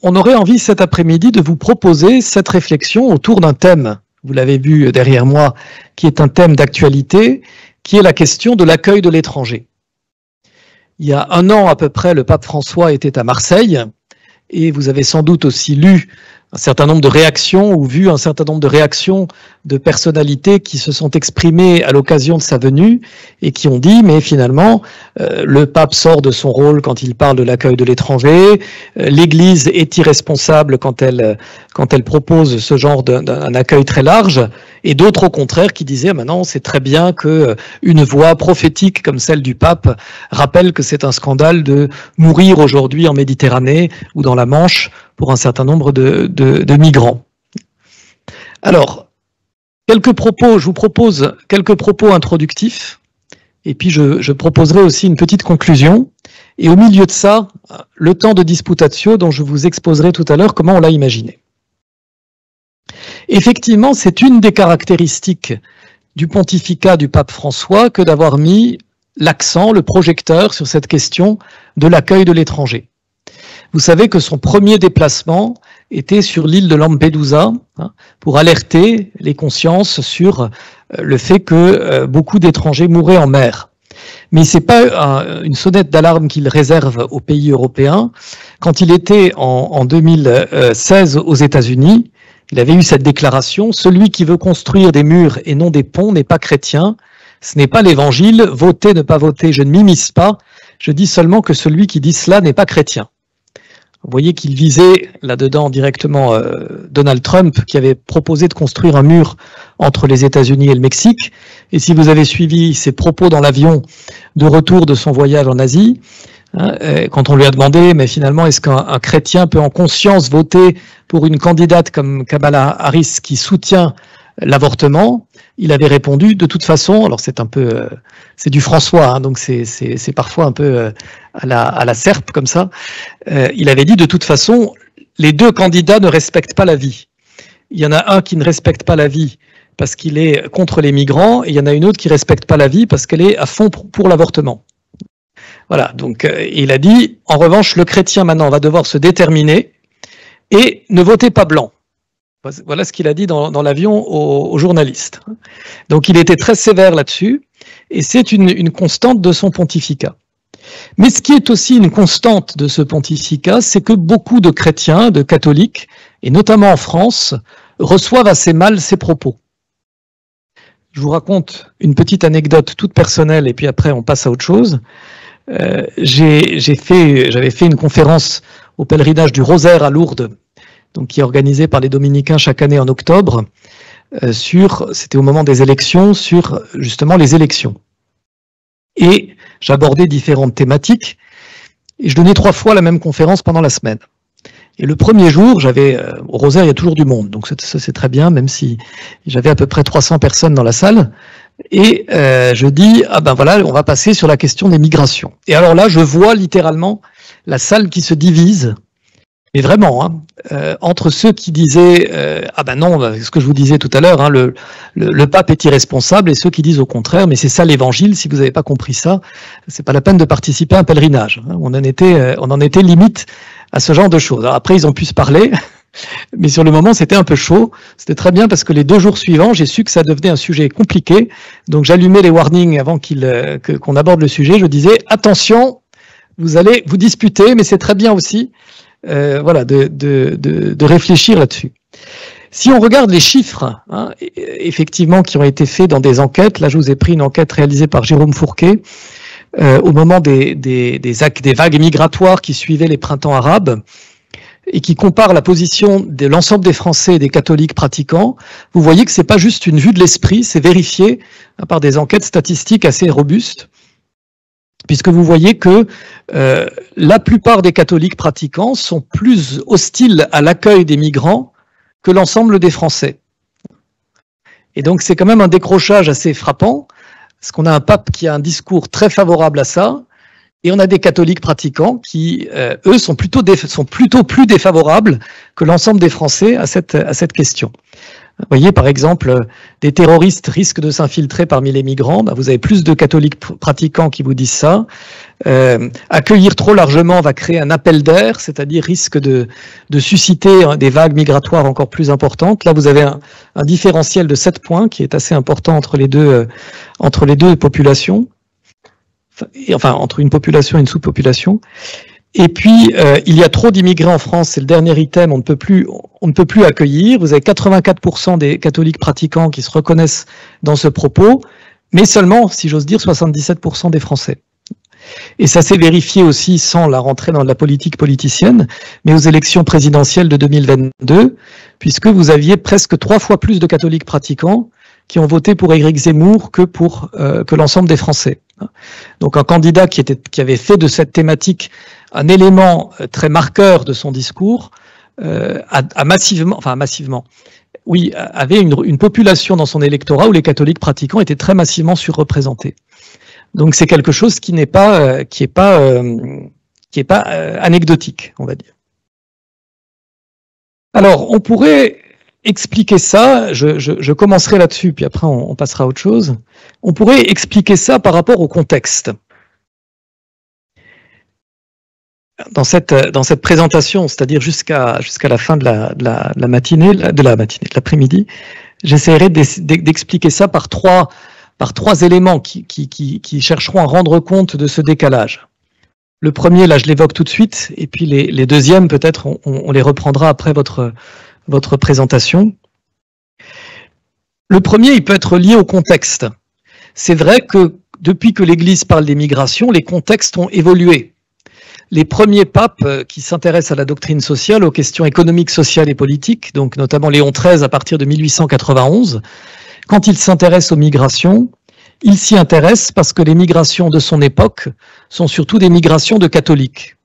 on aurait envie cet après-midi de vous proposer cette réflexion autour d'un thème, vous l'avez vu derrière moi, qui est un thème d'actualité, qui est la question de l'accueil de l'étranger. Il y a 1 an à peu près, le pape François était à Marseille, et vous avez sans doute aussi lu un certain nombre de réactions ou vu un certain nombre de réactions de personnalités qui se sont exprimées à l'occasion de sa venue et qui ont dit mais finalement le pape sort de son rôle quand il parle de l'accueil de l'étranger, l'Église est irresponsable quand elle propose ce genre d'un accueil très large, et d'autres au contraire qui disaient maintenant c'est très bien que une voix prophétique comme celle du pape rappelle que c'est un scandale de mourir aujourd'hui en Méditerranée ou dans la Manche pour un certain nombre de migrants. Alors, je vous propose quelques propos introductifs, et puis je proposerai aussi une petite conclusion, et au milieu de ça, le temps de disputatio dont je vous exposerai tout à l'heure comment on l'a imaginé. Effectivement, c'est une des caractéristiques du pontificat du pape François que d'avoir mis l'accent, le projecteur sur cette question de l'accueil de l'étranger. Vous savez que son premier déplacement était sur l'île de Lampedusa pour alerter les consciences sur le fait que beaucoup d'étrangers mouraient en mer. Mais ce n'est pas une sonnette d'alarme qu'il réserve aux pays européens. Quand il était en 2016 aux États-Unis, il avait eu cette déclaration: celui qui veut construire des murs et non des ponts n'est pas chrétien. Ce n'est pas l'évangile. Voter, ne pas voter, je ne m'immisce pas. Je dis seulement que celui qui dit cela n'est pas chrétien. Vous voyez qu'il visait là-dedans directement Donald Trump, qui avait proposé de construire un mur entre les États-Unis et le Mexique. Et si vous avez suivi ses propos dans l'avion de retour de son voyage en Asie, quand on lui a demandé, mais finalement, est-ce qu'un chrétien peut en conscience voter pour une candidate comme Kamala Harris qui soutient l'avortement, il avait répondu de toute façon, alors c'est un peu, c'est du François, donc c'est parfois un peu à la serpe comme ça, il avait dit de toute façon, les deux candidats ne respectent pas la vie. Il y en a un qui ne respecte pas la vie parce qu'il est contre les migrants, et il y en a une autre qui ne respecte pas la vie parce qu'elle est à fond pour l'avortement. Voilà, donc il a dit, en revanche, le chrétien maintenant va devoir se déterminer et ne votez pas blanc. Voilà ce qu'il a dit dans l'avion aux journalistes. Donc il était très sévère là-dessus, et c'est une constante de son pontificat. Mais ce qui est aussi une constante de ce pontificat, c'est que beaucoup de chrétiens, de catholiques, et notamment en France, reçoivent assez mal ses propos. Je vous raconte une petite anecdote toute personnelle, et puis après on passe à autre chose. J'avais fait une conférence au pèlerinage du Rosaire à Lourdes, donc qui est organisé par les Dominicains chaque année en octobre, c'était au moment des élections, sur justement les élections. Et j'abordais différentes thématiques, et je donnais 3 fois la même conférence pendant la semaine. Et le premier jour, au Rosaire, il y a toujours du monde, donc ça c'est très bien, même si j'avais à peu près 300 personnes dans la salle, et je dis, ah ben voilà, on va passer sur la question des migrations. Et alors là, je vois littéralement la salle qui se divise, mais vraiment, entre ceux qui disaient ah ben non, ce que je vous disais tout à l'heure, le pape est irresponsable, et ceux qui disent au contraire, mais c'est ça l'évangile, si vous n'avez pas compris ça, c'est pas la peine de participer à un pèlerinage. On en était limite à ce genre de choses. Alors après, ils ont pu se parler, mais sur le moment, c'était un peu chaud. C'était très bien parce que les 2 jours suivants, j'ai su que ça devenait un sujet compliqué, donc j'allumais les warnings avant qu'on aborde le sujet. Je disais attention, vous allez vous disputer, mais c'est très bien aussi. Voilà, de réfléchir là-dessus. Si on regarde les chiffres, effectivement, qui ont été faits dans des enquêtes, là je vous ai pris une enquête réalisée par Jérôme Fourquet, au moment des vagues migratoires qui suivaient les printemps arabes, et qui compare la position de l'ensemble des Français et des catholiques pratiquants, vous voyez que c'est pas juste une vue de l'esprit, c'est vérifié par des enquêtes statistiques assez robustes, puisque vous voyez que la plupart des catholiques pratiquants sont plus hostiles à l'accueil des migrants que l'ensemble des Français. Et donc c'est quand même un décrochage assez frappant, parce qu'on a un pape qui a un discours très favorable à ça, et on a des catholiques pratiquants qui, eux, sont plutôt plus défavorables que l'ensemble des Français à cette question. Vous voyez, par exemple, des terroristes risquent de s'infiltrer parmi les migrants. Ben, vous avez plus de catholiques pratiquants qui vous disent ça. Accueillir trop largement va créer un appel d'air, c'est-à-dire risque de susciter des vagues migratoires encore plus importantes. Là, vous avez un différentiel de 7 points qui est assez important entre les deux populations, enfin entre une population et une sous-population. Et puis, il y a trop d'immigrés en France, c'est le dernier item, on ne peut plus accueillir. Vous avez 84% des catholiques pratiquants qui se reconnaissent dans ce propos, mais seulement, si j'ose dire, 77% des Français. Et ça s'est vérifié aussi sans la rentrée dans la politique politicienne, mais aux élections présidentielles de 2022, puisque vous aviez presque 3 fois plus de catholiques pratiquants qui ont voté pour Éric Zemmour que l'ensemble des Français. Donc un candidat qui avait fait de cette thématique un élément très marqueur de son discours, avait une population dans son électorat où les catholiques pratiquants étaient très massivement surreprésentés. Donc c'est quelque chose qui n'est pas anecdotique, on va dire. Alors on pourrait expliquer ça, je commencerai là-dessus, puis après on passera à autre chose. On pourrait expliquer ça par rapport au contexte. Dans cette présentation, c'est-à-dire jusqu'à la fin de l'après-midi, j'essaierai d'expliquer ça par trois éléments qui chercheront à rendre compte de ce décalage. Le premier, là, je l'évoque tout de suite, et puis les deuxièmes, peut-être, on les reprendra après votre présentation. Le premier, il peut être lié au contexte. C'est vrai que depuis que l'Église parle des migrations, les contextes ont évolué. Les premiers papes qui s'intéressent à la doctrine sociale, aux questions économiques, sociales et politiques, donc notamment Léon XIII à partir de 1891, quand il s'intéresse aux migrations, il s'y intéresse parce que les migrations de son époque sont surtout des migrations de catholiques.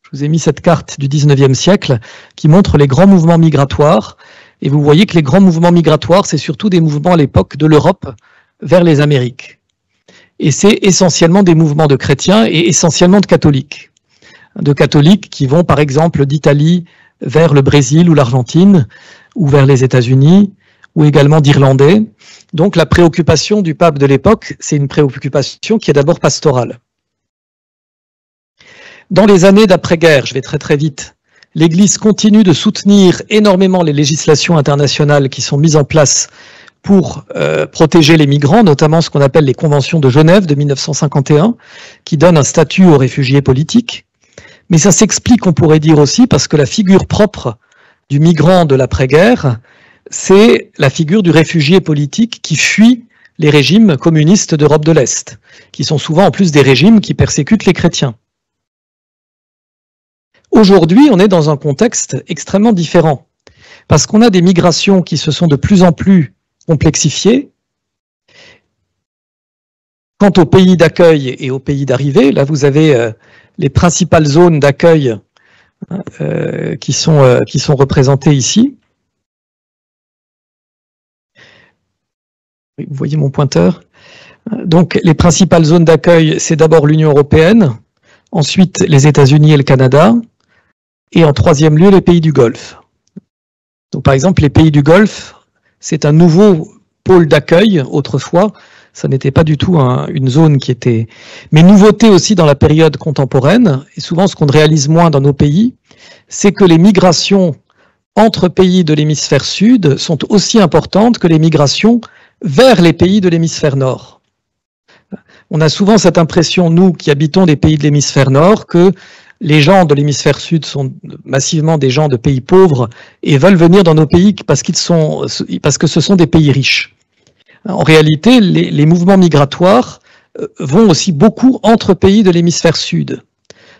Je vous ai mis cette carte du 19e siècle qui montre les grands mouvements migratoires, et vous voyez que les grands mouvements migratoires, c'est surtout des mouvements à l'époque de l'Europe vers les Amériques. Et c'est essentiellement des mouvements de chrétiens et essentiellement de catholiques. De catholiques qui vont par exemple d'Italie vers le Brésil ou l'Argentine, ou vers les États-Unis, ou également d'Irlandais. Donc la préoccupation du pape de l'époque, c'est une préoccupation qui est d'abord pastorale. Dans les années d'après-guerre, je vais très vite, l'Église continue de soutenir énormément les législations internationales qui sont mises en place pour protéger les migrants, notamment ce qu'on appelle les conventions de Genève de 1951, qui donnent un statut aux réfugiés politiques. Mais ça s'explique, on pourrait dire aussi, parce que la figure propre du migrant de l'après-guerre, c'est la figure du réfugié politique qui fuit les régimes communistes d'Europe de l'Est, qui sont souvent en plus des régimes qui persécutent les chrétiens. Aujourd'hui, on est dans un contexte extrêmement différent, parce qu'on a des migrations qui se sont de plus en plus complexifiées. Quant aux pays d'accueil et aux pays d'arrivée, là vous avez les principales zones d'accueil qui sont représentées ici. Vous voyez mon pointeur. Donc les principales zones d'accueil, c'est d'abord l'Union européenne, ensuite les États-Unis et le Canada, et en troisième lieu les pays du Golfe. Donc par exemple les pays du Golfe, c'est un nouveau pôle d'accueil autrefois. Ça n'était pas du tout une zone qui était... Mais nouveauté aussi dans la période contemporaine, et souvent ce qu'on réalise moins dans nos pays, c'est que les migrations entre pays de l'hémisphère sud sont aussi importantes que les migrations vers les pays de l'hémisphère nord. On a souvent cette impression, nous qui habitons des pays de l'hémisphère nord, que les gens de l'hémisphère sud sont massivement des gens de pays pauvres et veulent venir dans nos pays parce que ce sont des pays riches. En réalité, les mouvements migratoires vont aussi beaucoup entre pays de l'hémisphère sud.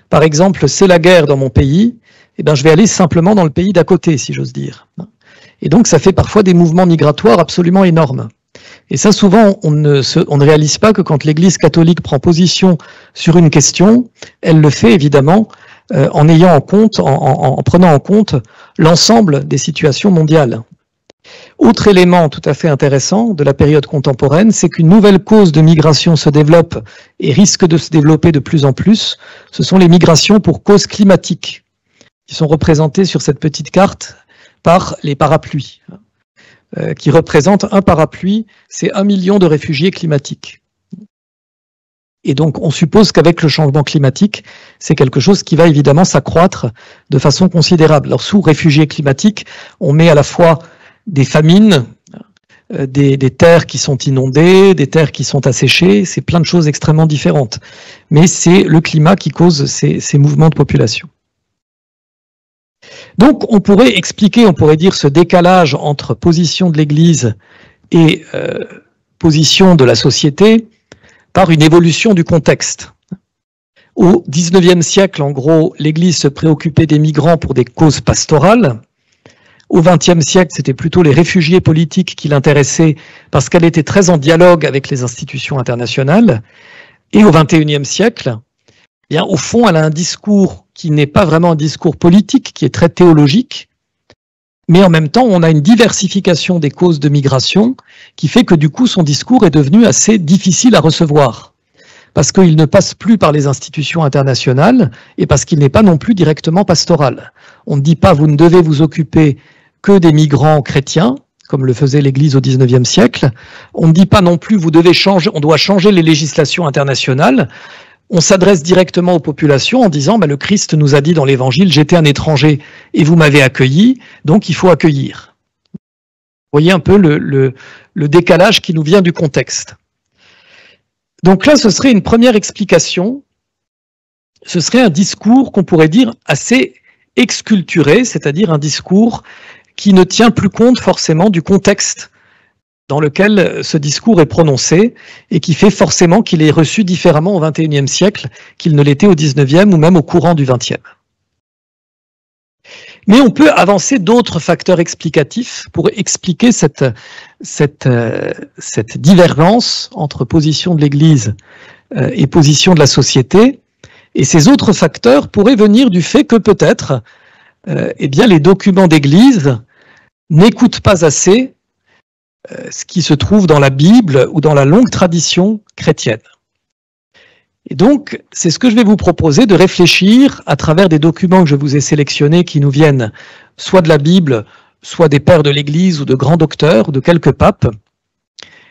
Par exemple, c'est la guerre dans mon pays, eh bien, je vais aller simplement dans le pays d'à côté, si j'ose dire. Et donc, ça fait parfois des mouvements migratoires absolument énormes. Et ça, souvent, on ne réalise pas que quand l'Église catholique prend position sur une question, elle le fait évidemment en prenant en compte l'ensemble des situations mondiales. Autre élément tout à fait intéressant de la période contemporaine, c'est qu'une nouvelle cause de migration se développe et risque de se développer de plus en plus. Ce sont les migrations pour causes climatiques, qui sont représentées sur cette petite carte par les parapluies. qui représente un parapluie, c'est 1 million de réfugiés climatiques. Et donc, on suppose qu'avec le changement climatique, c'est quelque chose qui va évidemment s'accroître de façon considérable. Alors, sous réfugiés climatiques, on met à la fois des famines, des terres qui sont inondées, des terres qui sont asséchées, c'est plein de choses extrêmement différentes. Mais c'est le climat qui cause ces mouvements de population. Donc, on pourrait expliquer, on pourrait dire ce décalage entre position de l'Église et position de la société par une évolution du contexte. Au XIXe siècle, en gros, l'Église se préoccupait des migrants pour des causes pastorales. Au XXe siècle, c'était plutôt les réfugiés politiques qui l'intéressaient parce qu'elle était très en dialogue avec les institutions internationales. Et au XXIe siècle, eh bien, au fond, elle a un discours qui n'est pas vraiment un discours politique, qui est très théologique, mais en même temps, on a une diversification des causes de migration qui fait que du coup, son discours est devenu assez difficile à recevoir, parce qu'il ne passe plus par les institutions internationales et parce qu'il n'est pas non plus directement pastoral. On ne dit pas « vous ne devez vous occuper que des migrants chrétiens », comme le faisait l'Église au XIXe siècle. On ne dit pas non plus « vous devez changer, on doit changer les législations internationales ». On s'adresse directement aux populations en disant le Christ nous a dit dans l'Évangile « J'étais un étranger et vous m'avez accueilli, donc il faut accueillir ». Vous voyez un peu le décalage qui nous vient du contexte. Donc là, ce serait une première explication. Ce serait un discours qu'on pourrait dire assez exculturé, c'est-à-dire un discours qui ne tient plus compte forcément du contexte dans lequel ce discours est prononcé et qui fait forcément qu'il est reçu différemment au XXIe siècle qu'il ne l'était au XIXe ou même au courant du XXe. Mais on peut avancer d'autres facteurs explicatifs pour expliquer cette divergence entre position de l'Église et position de la société. Et ces autres facteurs pourraient venir du fait que peut-être eh bien, les documents d'Église n'écoutent pas assez ce qui se trouve dans la Bible ou dans la longue tradition chrétienne. Et donc, c'est ce que je vais vous proposer de réfléchir à travers des documents que je vous ai sélectionnés qui nous viennent soit de la Bible, soit des pères de l'Église ou de grands docteurs, de quelques papes,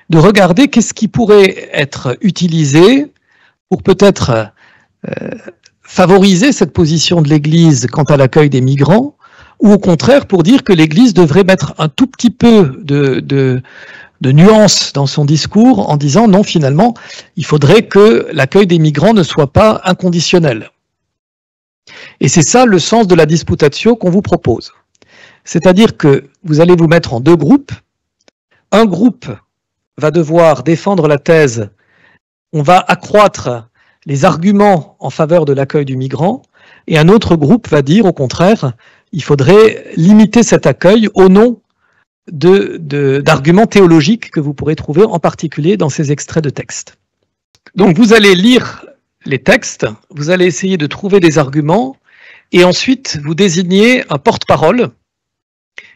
de regarder qu'est-ce qui pourrait être utilisé pour peut-être favoriser cette position de l'Église quant à l'accueil des migrants, ou au contraire pour dire que l'Église devrait mettre un tout petit peu de nuance dans son discours en disant non, finalement, il faudrait que l'accueil des migrants ne soit pas inconditionnel. Et c'est ça le sens de la disputatio qu'on vous propose. C'est-à-dire que vous allez vous mettre en deux groupes. Un groupe va devoir défendre la thèse, on va accroître les arguments en faveur de l'accueil du migrant, et un autre groupe va dire au contraire, il faudrait limiter cet accueil au nom d'arguments théologiques que vous pourrez trouver en particulier dans ces extraits de textes. Donc vous allez lire les textes, vous allez essayer de trouver des arguments et ensuite vous désignez un porte-parole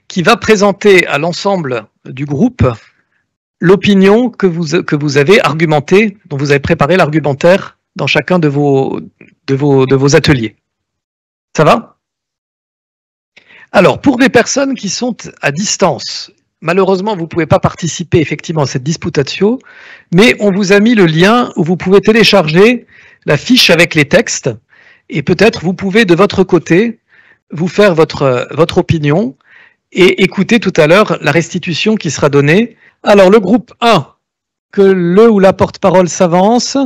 qui va présenter à l'ensemble du groupe l'opinion que vous avez argumentée, dont vous avez préparé l'argumentaire dans chacun de vos ateliers. Ça va ? Alors, pour des personnes qui sont à distance, malheureusement, vous ne pouvez pas participer effectivement à cette disputatio, mais on vous a mis le lien où vous pouvez télécharger la fiche avec les textes, et peut-être vous pouvez de votre côté vous faire votre opinion et écouter tout à l'heure la restitution qui sera donnée. Alors, le groupe 1, que le ou la porte-parole s'avance.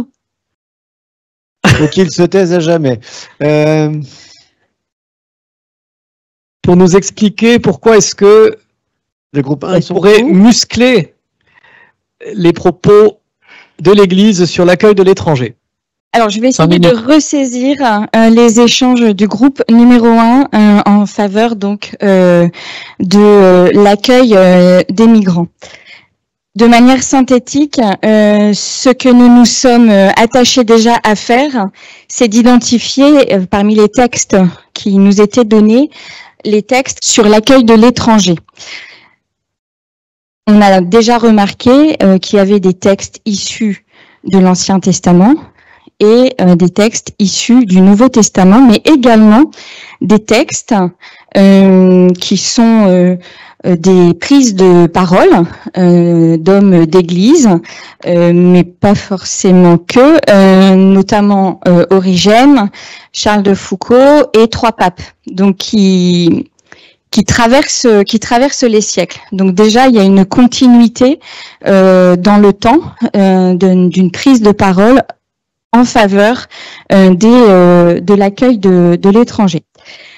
Faut qu'il se taise à jamais. Pour nous expliquer pourquoi est-ce que le groupe 1 on pourrait muscler les propos de l'Église sur l'accueil de l'étranger. Alors, je vais essayer de ressaisir les échanges du groupe numéro 1 en faveur donc de l'accueil des migrants. De manière synthétique, ce que nous nous sommes attachés déjà à faire, c'est d'identifier parmi les textes qui nous étaient donnés, les textes sur l'accueil de l'étranger. On a déjà remarqué qu'il y avait des textes issus de l'Ancien Testament et des textes issus du Nouveau Testament, mais également des textes qui sont des prises de parole d'hommes d'église, mais pas forcément que, notamment Origène, Charles de Foucault et trois papes, donc qui traversent les siècles. Donc déjà, il y a une continuité dans le temps d'une prise de parole en faveur de l'accueil de l'étranger.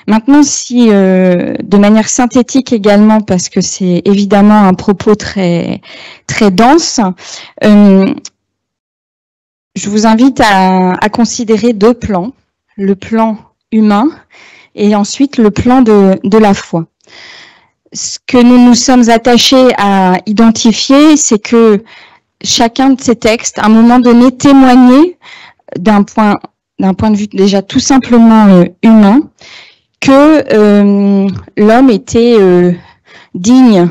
Maintenant, si de manière synthétique également, parce que c'est évidemment un propos très très dense, je vous invite à considérer deux plans, le plan humain et ensuite le plan de la foi. Ce que nous nous sommes attachés à identifier, c'est que chacun de ces textes, à un moment donné, témoignait d'un point de vue déjà tout simplement humain, que l'homme était digne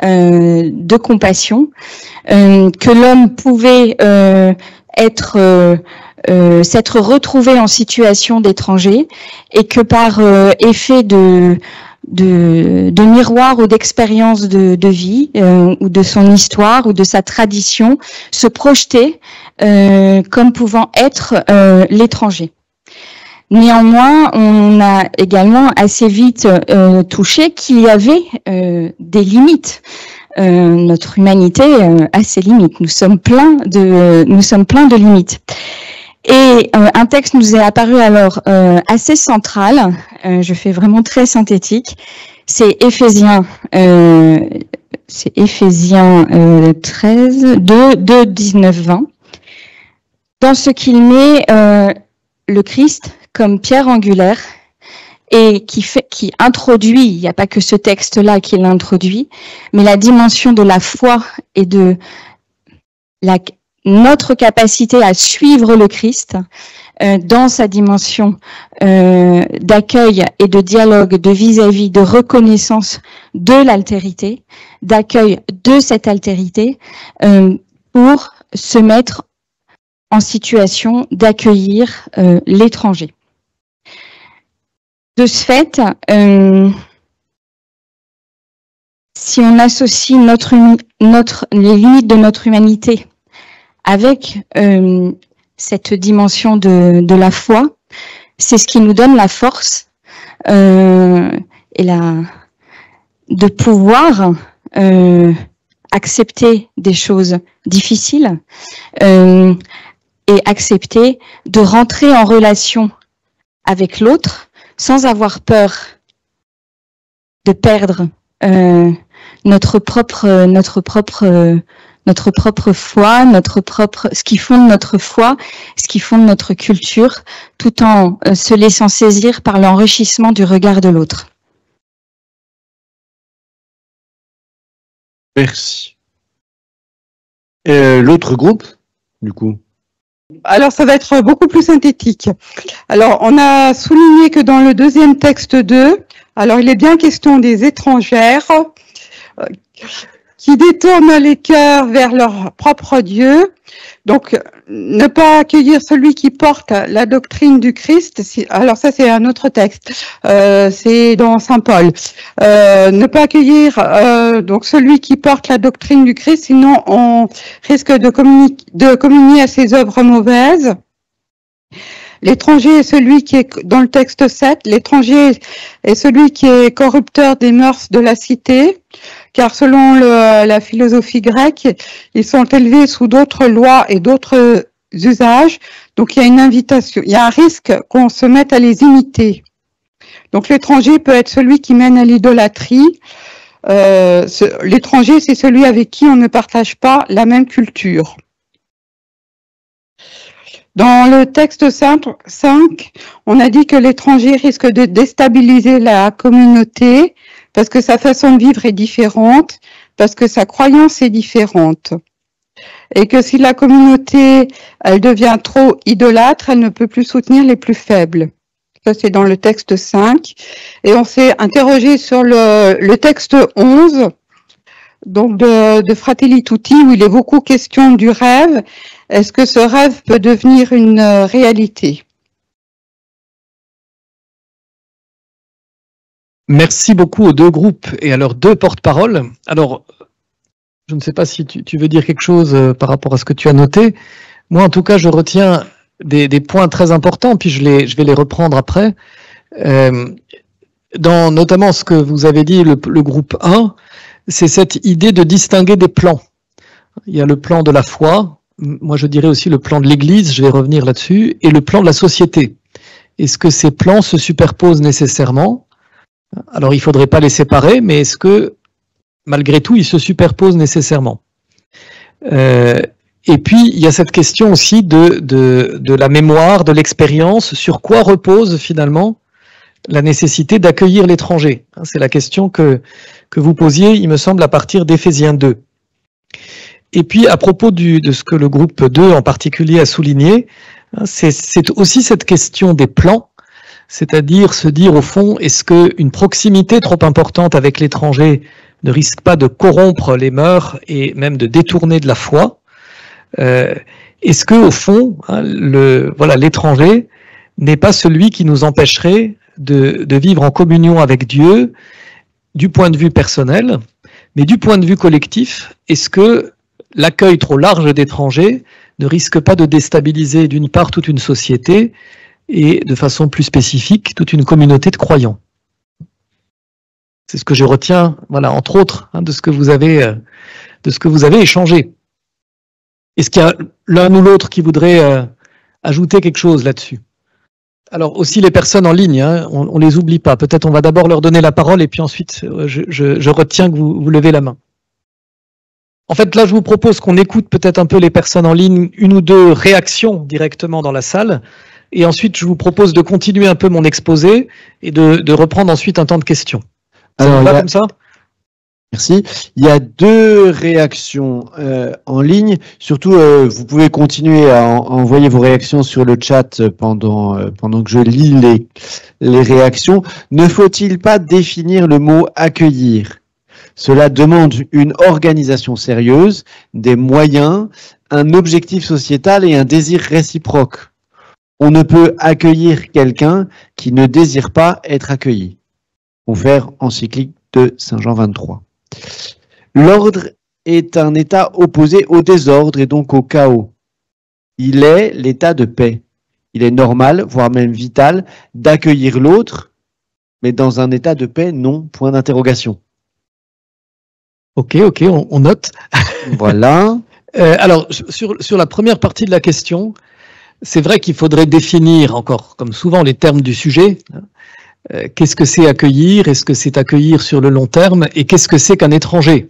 de compassion, que l'homme pouvait s'être retrouvé en situation d'étranger et que par effet de miroir ou d'expérience de vie ou de son histoire ou de sa tradition, se projeter comme pouvant être l'étranger. Néanmoins, on a également assez vite touché qu'il y avait des limites. Notre humanité a ses limites. Nous sommes pleins de limites. Et un texte nous est apparu alors assez central. Je fais vraiment très synthétique. C'est Éphésiens 13, 2, 19, 20. Dans ce qu'il met le Christ comme pierre angulaire et qui introduit, il n'y a pas que ce texte-là qui l'introduit, mais la dimension de la foi et de notre capacité à suivre le Christ dans sa dimension d'accueil et de dialogue, de vis-à-vis, de reconnaissance de l'altérité, d'accueil de cette altérité pour se mettre en situation d'accueillir l'étranger. De ce fait, si on associe les limites de notre humanité avec cette dimension de la foi, c'est ce qui nous donne la force de pouvoir accepter des choses difficiles et accepter de rentrer en relation avec l'autre sans avoir peur de perdre notre propre foi, ce qui fonde notre foi, ce qui fonde notre culture, tout en se laissant saisir par l'enrichissement du regard de l'autre. Merci. L'autre groupe, du coup? Alors, ça va être beaucoup plus synthétique. Alors, on a souligné que dans le deuxième texte 2, alors il est bien question des étrangères qui détournent les cœurs vers leur propre Dieu. Donc, ne pas accueillir celui qui porte la doctrine du Christ. Alors ça, c'est un autre texte. C'est dans Saint Paul. Ne pas accueillir donc celui qui porte la doctrine du Christ, sinon on risque de communier à ses œuvres mauvaises. L'étranger est celui qui est, dans le texte 7, l'étranger est celui qui est corrupteur des mœurs de la cité, car selon la philosophie grecque, ils sont élevés sous d'autres lois et d'autres usages, donc il y a une invitation, il y a un risque qu'on se mette à les imiter. Donc l'étranger peut être celui qui mène à l'idolâtrie, l'étranger c'est celui avec qui on ne partage pas la même culture. Dans le texte 5, on a dit que l'étranger risque de déstabiliser la communauté parce que sa façon de vivre est différente, parce que sa croyance est différente. Et que si la communauté, elle devient trop idolâtre, elle ne peut plus soutenir les plus faibles. Ça, c'est dans le texte 5. Et on s'est interrogé sur le texte 11, donc de Fratelli Tutti, où il est beaucoup question du rêve. Est-ce que ce rêve peut devenir une réalité? Merci beaucoup aux deux groupes et à leurs deux porte-paroles. Alors, je ne sais pas si tu veux dire quelque chose par rapport à ce que tu as noté. Moi, en tout cas, je retiens des points très importants, puis je vais les reprendre après. Dans notamment ce que vous avez dit, le groupe 1, c'est cette idée de distinguer des plans. Il y a le plan de la foi, moi je dirais aussi le plan de l'Église, je vais revenir là-dessus, et le plan de la société. Est-ce que ces plans se superposent nécessairement? Alors il ne faudrait pas les séparer, mais est-ce que malgré tout ils se superposent nécessairement? Et puis il y a cette question aussi de la mémoire, de l'expérience, sur quoi repose finalement la nécessité d'accueillir l'étranger. C'est la question que vous posiez, il me semble, à partir d'Éphésiens 2. Et puis, à propos de ce que le groupe 2 en particulier a souligné, c'est aussi cette question des plans, c'est-à-dire se dire au fond, est-ce qu'une proximité trop importante avec l'étranger ne risque pas de corrompre les mœurs et même de détourner de la foi? Est-ce que au fond, l'étranger n'est pas celui qui nous empêcherait de vivre en communion avec Dieu du point de vue personnel, mais du point de vue collectif, est-ce que l'accueil trop large d'étrangers ne risque pas de déstabiliser d'une part toute une société et de façon plus spécifique toute une communauté de croyants? C'est ce que je retiens, voilà, entre autres, de ce que vous avez échangé. Est-ce qu'il y a l'un ou l'autre qui voudrait ajouter quelque chose là-dessus? Alors aussi les personnes en ligne, on les oublie pas. Peut-être on va d'abord leur donner la parole et puis ensuite je retiens que vous levez la main. En fait là je vous propose qu'on écoute peut-être un peu les personnes en ligne, une ou deux réactions directement dans la salle et ensuite je vous propose de continuer un peu mon exposé et de reprendre ensuite un temps de questions. Ça vous va comme ça ? Merci. Il y a deux réactions en ligne. Surtout, vous pouvez continuer à envoyer vos réactions sur le chat pendant que je lis les réactions. Ne faut-il pas définir le mot « accueillir » ? Cela demande une organisation sérieuse, des moyens, un objectif sociétal et un désir réciproque. On ne peut accueillir quelqu'un qui ne désire pas être accueilli. Confère encyclique de Saint Jean 23. L'ordre est un état opposé au désordre et donc au chaos. Il est l'état de paix. Il est normal, voire même vital, d'accueillir l'autre, mais dans un état de paix, non, point d'interrogation. Ok, on note. Voilà. Alors, sur la première partie de la question, c'est vrai qu'il faudrait définir encore, comme souvent, les termes du sujet. Qu'est-ce que c'est accueillir? Est-ce que c'est accueillir sur le long terme? Et qu'est-ce que c'est qu'un étranger?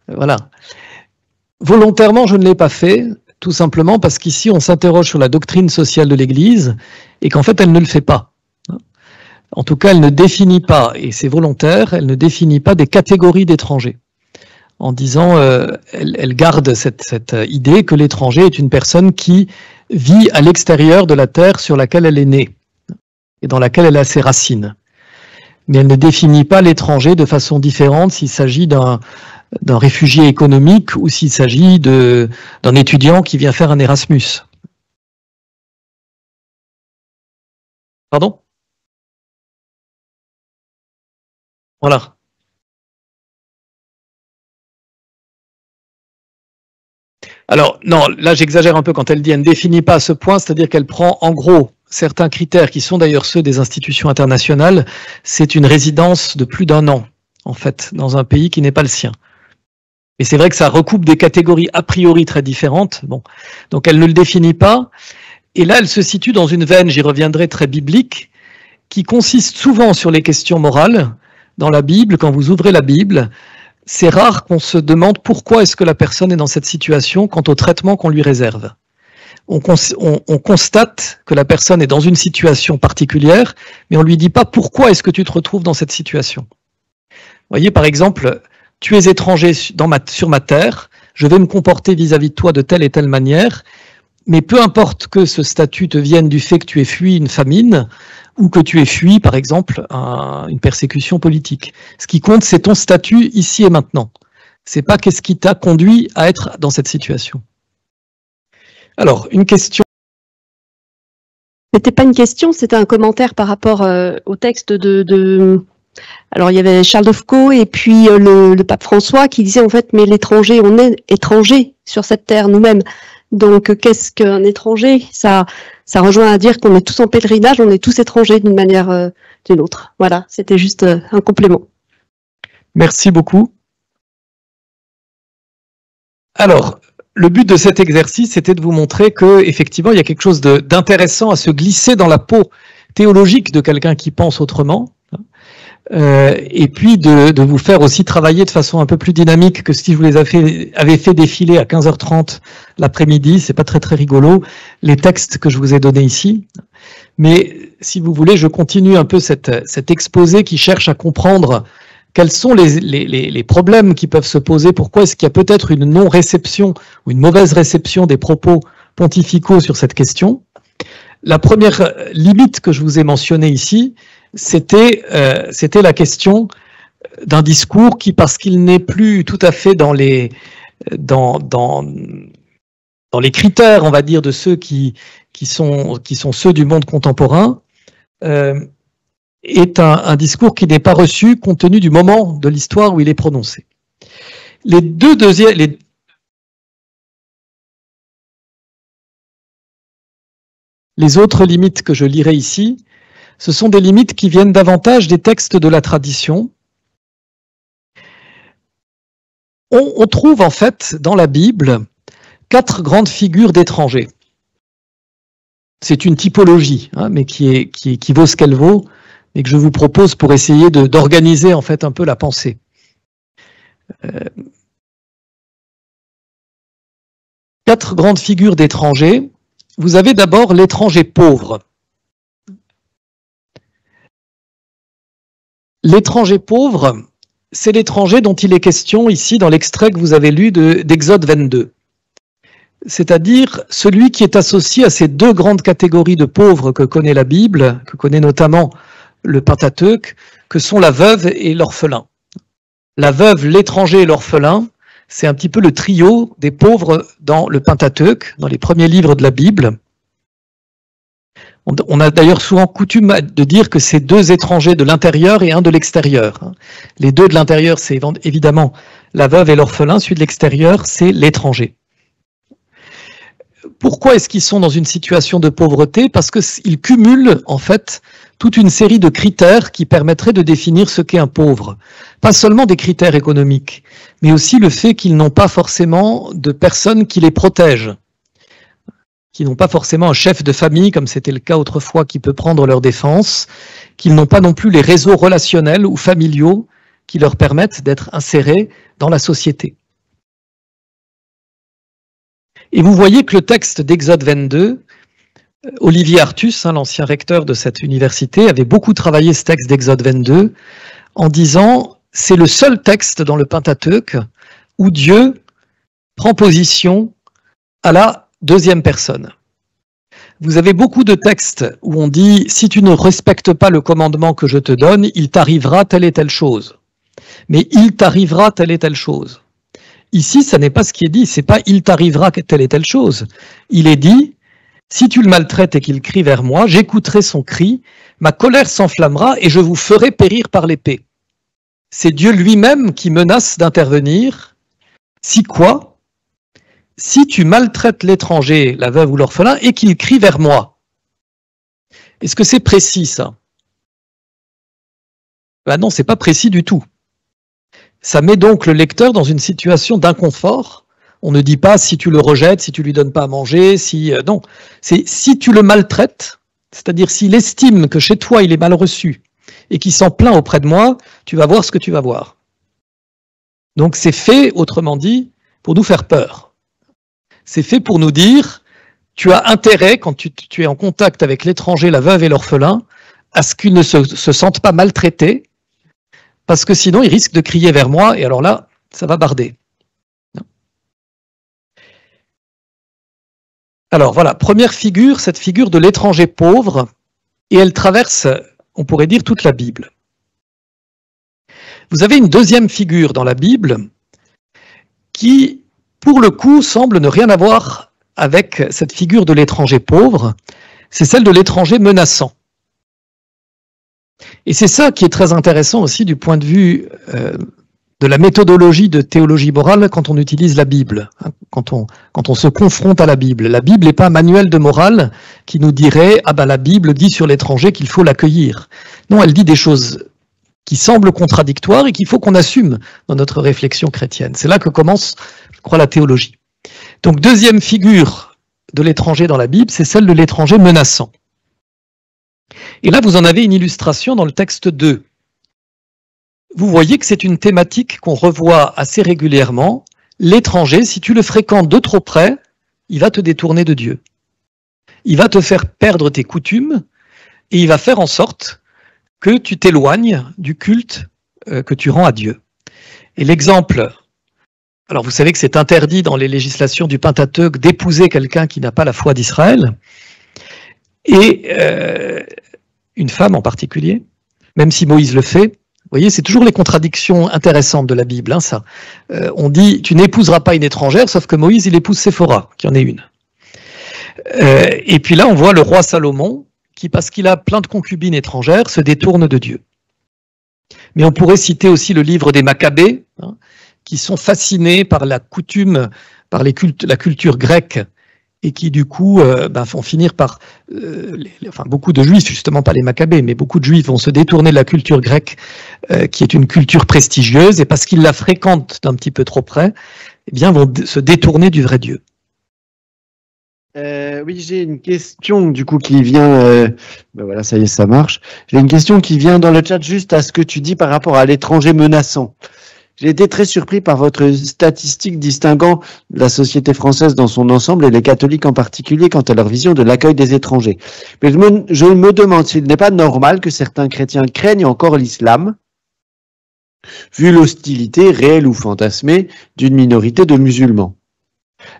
Voilà. Volontairement, je ne l'ai pas fait, tout simplement parce qu'ici, on s'interroge sur la doctrine sociale de l'Église et qu'en fait, elle ne le fait pas. En tout cas, elle ne définit pas, et c'est volontaire, elle ne définit pas des catégories d'étrangers. En disant, elle garde cette idée que l'étranger est une personne qui vit à l'extérieur de la terre sur laquelle elle est née et dans laquelle elle a ses racines. Mais elle ne définit pas l'étranger de façon différente s'il s'agit d'un réfugié économique ou s'il s'agit d'un étudiant qui vient faire un Erasmus. Pardon? Voilà. Alors, non, là j'exagère un peu quand elle dit elle ne définit pas à ce point, c'est-à-dire qu'elle prend en gros certains critères qui sont d'ailleurs ceux des institutions internationales. C'est une résidence de plus d'1 an, en fait, dans un pays qui n'est pas le sien. Et c'est vrai que ça recoupe des catégories a priori très différentes. Bon, donc elle ne le définit pas. Et là, elle se situe dans une veine, j'y reviendrai, très biblique, qui consiste souvent sur les questions morales. Dans la Bible, quand vous ouvrez la Bible, c'est rare qu'on se demande pourquoi est-ce que la personne est dans cette situation quant au traitement qu'on lui réserve. On constate que la personne est dans une situation particulière, mais on ne lui dit pas pourquoi est-ce que tu te retrouves dans cette situation. Vous voyez, par exemple, tu es étranger sur ma terre, je vais me comporter vis-à-vis de toi de telle et telle manière, mais peu importe que ce statut te vienne du fait que tu aies fui une famine ou que tu aies fui, par exemple, une persécution politique. Ce qui compte, c'est ton statut ici et maintenant. C'est pas qu'est-ce qui t'a conduit à être dans cette situation. Alors, une question. C'était pas une question, c'était un commentaire par rapport au texte de Alors il y avait Charles de Foucault et puis le pape François qui disait en fait mais l'étranger, on est étranger sur cette terre nous-mêmes. Donc qu'est-ce qu'un étranger? Ça rejoint à dire qu'on est tous en pèlerinage, on est tous étrangers d'une manière d'une autre. Voilà, c'était juste un complément. Merci beaucoup. Alors, le but de cet exercice, c'était de vous montrer que effectivement, il y a quelque chose d'intéressant à se glisser dans la peau théologique de quelqu'un qui pense autrement, et puis de vous faire aussi travailler de façon un peu plus dynamique que si je vous les avais fait défiler à 15h30 l'après-midi. C'est pas très rigolo, les textes que je vous ai donnés ici. Mais si vous voulez, je continue un peu cet exposé qui cherche à comprendre quels sont les problèmes qui peuvent se poser, pourquoi est-ce qu'il y a peut-être une non-réception ou une mauvaise réception des propos pontificaux sur cette question. La première limite que je vous ai mentionnée ici, c'était la question d'un discours qui, parce qu'il n'est plus tout à fait dans les critères, on va dire, de ceux qui sont ceux du monde contemporain, est un discours qui n'est pas reçu compte tenu du moment de l'histoire où il est prononcé. Les autres limites que je lirai ici, ce sont des limites qui viennent davantage des textes de la tradition. On trouve en fait dans la Bible 4 grandes figures d'étrangers. C'est une typologie, hein, mais qui vaut ce qu'elle vaut, et que je vous propose pour essayer d'organiser en fait un peu la pensée. 4 grandes figures d'étrangers. Vous avez d'abord l'étranger pauvre. L'étranger pauvre, c'est l'étranger dont il est question ici dans l'extrait que vous avez lu d'Exode 22. C'est-à-dire celui qui est associé à ces 2 grandes catégories de pauvres que connaît la Bible, que connaît notamment le Pentateuque, que sont la veuve et l'orphelin. La veuve, l'étranger et l'orphelin, c'est un petit peu le trio des pauvres dans le Pentateuque, dans les premiers livres de la Bible. On a d'ailleurs souvent coutume de dire que c'est 2 étrangers de l'intérieur et un de l'extérieur. Les 2 de l'intérieur, c'est évidemment la veuve et l'orphelin, celui de l'extérieur, c'est l'étranger. Pourquoi est-ce qu'ils sont dans une situation de pauvreté? Parce qu'ils cumulent en fait toute une série de critères qui permettraient de définir ce qu'est un pauvre. Pas seulement des critères économiques, mais aussi le fait qu'ils n'ont pas forcément de personnes qui les protègent, qui n'ont pas forcément un chef de famille, comme c'était le cas autrefois, qui peut prendre leur défense, qu'ils n'ont pas non plus les réseaux relationnels ou familiaux qui leur permettent d'être insérés dans la société. Et vous voyez que le texte d'Exode 22, Olivier Artus, l'ancien recteur de cette université, avait beaucoup travaillé ce texte d'Exode 22 en disant « c'est le seul texte dans le Pentateuque où Dieu prend position à la 2e personne ». Vous avez beaucoup de textes où on dit « si tu ne respectes pas le commandement que je te donne, il t'arrivera telle et telle chose ». Mais « il t'arrivera telle et telle chose ». Ici, ça n'est pas ce qui est dit, c'est pas « il t'arrivera telle et telle chose ». Il est dit « si tu le maltraites et qu'il crie vers moi, j'écouterai son cri, ma colère s'enflammera et je vous ferai périr par l'épée ». C'est Dieu lui-même qui menace d'intervenir. Si quoi? Si tu maltraites l'étranger, la veuve ou l'orphelin, et qu'il crie vers moi. Est-ce que c'est précis, ça? Ben non, c'est pas précis du tout. Ça met donc le lecteur dans une situation d'inconfort. On ne dit pas si tu le rejettes, si tu lui donnes pas à manger, non. C'est si tu le maltraites, c'est-à-dire s'il estime que chez toi il est mal reçu et qu'il s'en plaint auprès de moi, tu vas voir ce que tu vas voir. Donc c'est fait, autrement dit, pour nous faire peur. C'est fait pour nous dire, tu as intérêt, quand tu es en contact avec l'étranger, la veuve et l'orphelin, à ce qu'ils ne se sentent pas maltraités, parce que sinon ils risquent de crier vers moi, et alors là, ça va barder. Alors voilà, première figure, cette figure de l'étranger pauvre, et elle traverse, on pourrait dire, toute la Bible. Vous avez une deuxième figure dans la Bible qui, pour le coup, semble ne rien avoir avec cette figure de l'étranger pauvre, c'est celle de l'étranger menaçant. Et c'est ça qui est très intéressant aussi du point de vue de la méthodologie de théologie morale quand on utilise la Bible, hein, quand on se confronte à la Bible. La Bible n'est pas un manuel de morale qui nous dirait « Ah ben la Bible dit sur l'étranger qu'il faut l'accueillir ». Non, elle dit des choses qui semblent contradictoires et qu'il faut qu'on assume dans notre réflexion chrétienne. C'est là que commence, je crois, la théologie. Donc, deuxième figure de l'étranger dans la Bible, c'est celle de l'étranger menaçant. Et là, vous en avez une illustration dans le texte 2. Vous voyez que c'est une thématique qu'on revoit assez régulièrement. L'étranger, si tu le fréquentes de trop près, il va te détourner de Dieu. Il va te faire perdre tes coutumes et il va faire en sorte que tu t'éloignes du culte que tu rends à Dieu. Et l'exemple, alors vous savez que c'est interdit dans les législations du Pentateuque d'épouser quelqu'un qui n'a pas la foi d'Israël, et une femme en particulier, même si Moïse le fait. Vous voyez, c'est toujours les contradictions intéressantes de la Bible, hein, ça. On dit, tu n'épouseras pas une étrangère, sauf que Moïse, il épouse Séphora, qui en est une. Et puis là, on voit le roi Salomon, qui, parce qu'il a plein de concubines étrangères, se détourne de Dieu. Mais on pourrait citer aussi le livre des Maccabées, hein, qui sont fascinés par la coutume, par la culture grecque, et qui du coup font finir par, beaucoup de juifs, justement pas les Maccabées, mais beaucoup de juifs vont se détourner de la culture grecque, qui est une culture prestigieuse, et parce qu'ils la fréquentent d'un petit peu trop près, eh bien vont se détourner du vrai Dieu. Oui, j'ai une question du coup qui vient. Voilà, ça y est, ça marche. J'ai une question qui vient dans le chat juste à ce que tu dis par rapport à l'étranger menaçant. J'ai été très surpris par votre statistique distinguant la société française dans son ensemble et les catholiques en particulier quant à leur vision de l'accueil des étrangers. Mais je me demande s'il n'est pas normal que certains chrétiens craignent encore l'islam, vu l'hostilité réelle ou fantasmée d'une minorité de musulmans.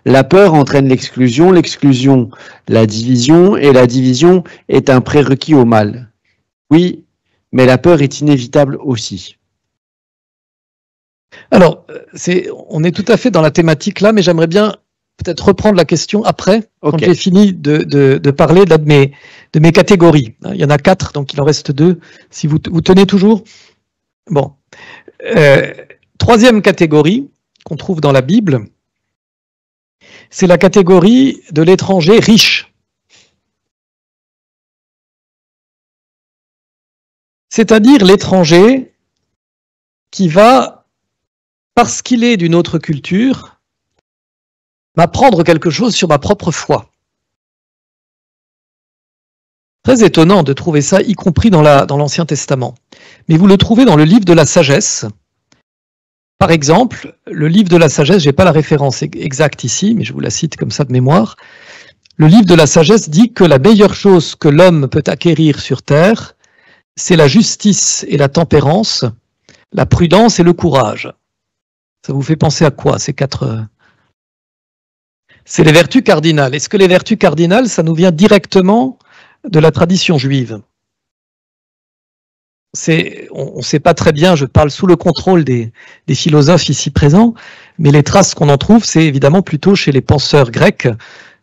La peur entraîne l'exclusion, l'exclusion la division, et la division est un prérequis au mal. Oui, mais la peur est inévitable aussi. Alors, on est tout à fait dans la thématique là, mais j'aimerais bien peut-être reprendre la question après, quand j'ai fini de parler de mes catégories. Il y en a 4, donc il en reste 2. Si vous tenez toujours. Bon. Troisième catégorie qu'on trouve dans la Bible, c'est la catégorie de l'étranger riche. C'est-à-dire l'étranger qui va, parce qu'il est d'une autre culture, m'apprendre quelque chose sur ma propre foi. Très étonnant de trouver ça, y compris dans l'Ancien Testament. Mais vous le trouvez dans le livre de la sagesse. Par exemple, le livre de la sagesse, je n'ai pas la référence exacte ici, mais je vous la cite comme ça de mémoire. Le livre de la sagesse dit que la meilleure chose que l'homme peut acquérir sur terre, c'est la justice et la tempérance, la prudence et le courage. Ça vous fait penser à quoi, ces 4 C'est les vertus cardinales. Est-ce que les vertus cardinales, ça nous vient directement de la tradition juive? On ne sait pas très bien, je parle sous le contrôle des philosophes ici présents, mais les traces qu'on en trouve, c'est évidemment plutôt chez les penseurs grecs,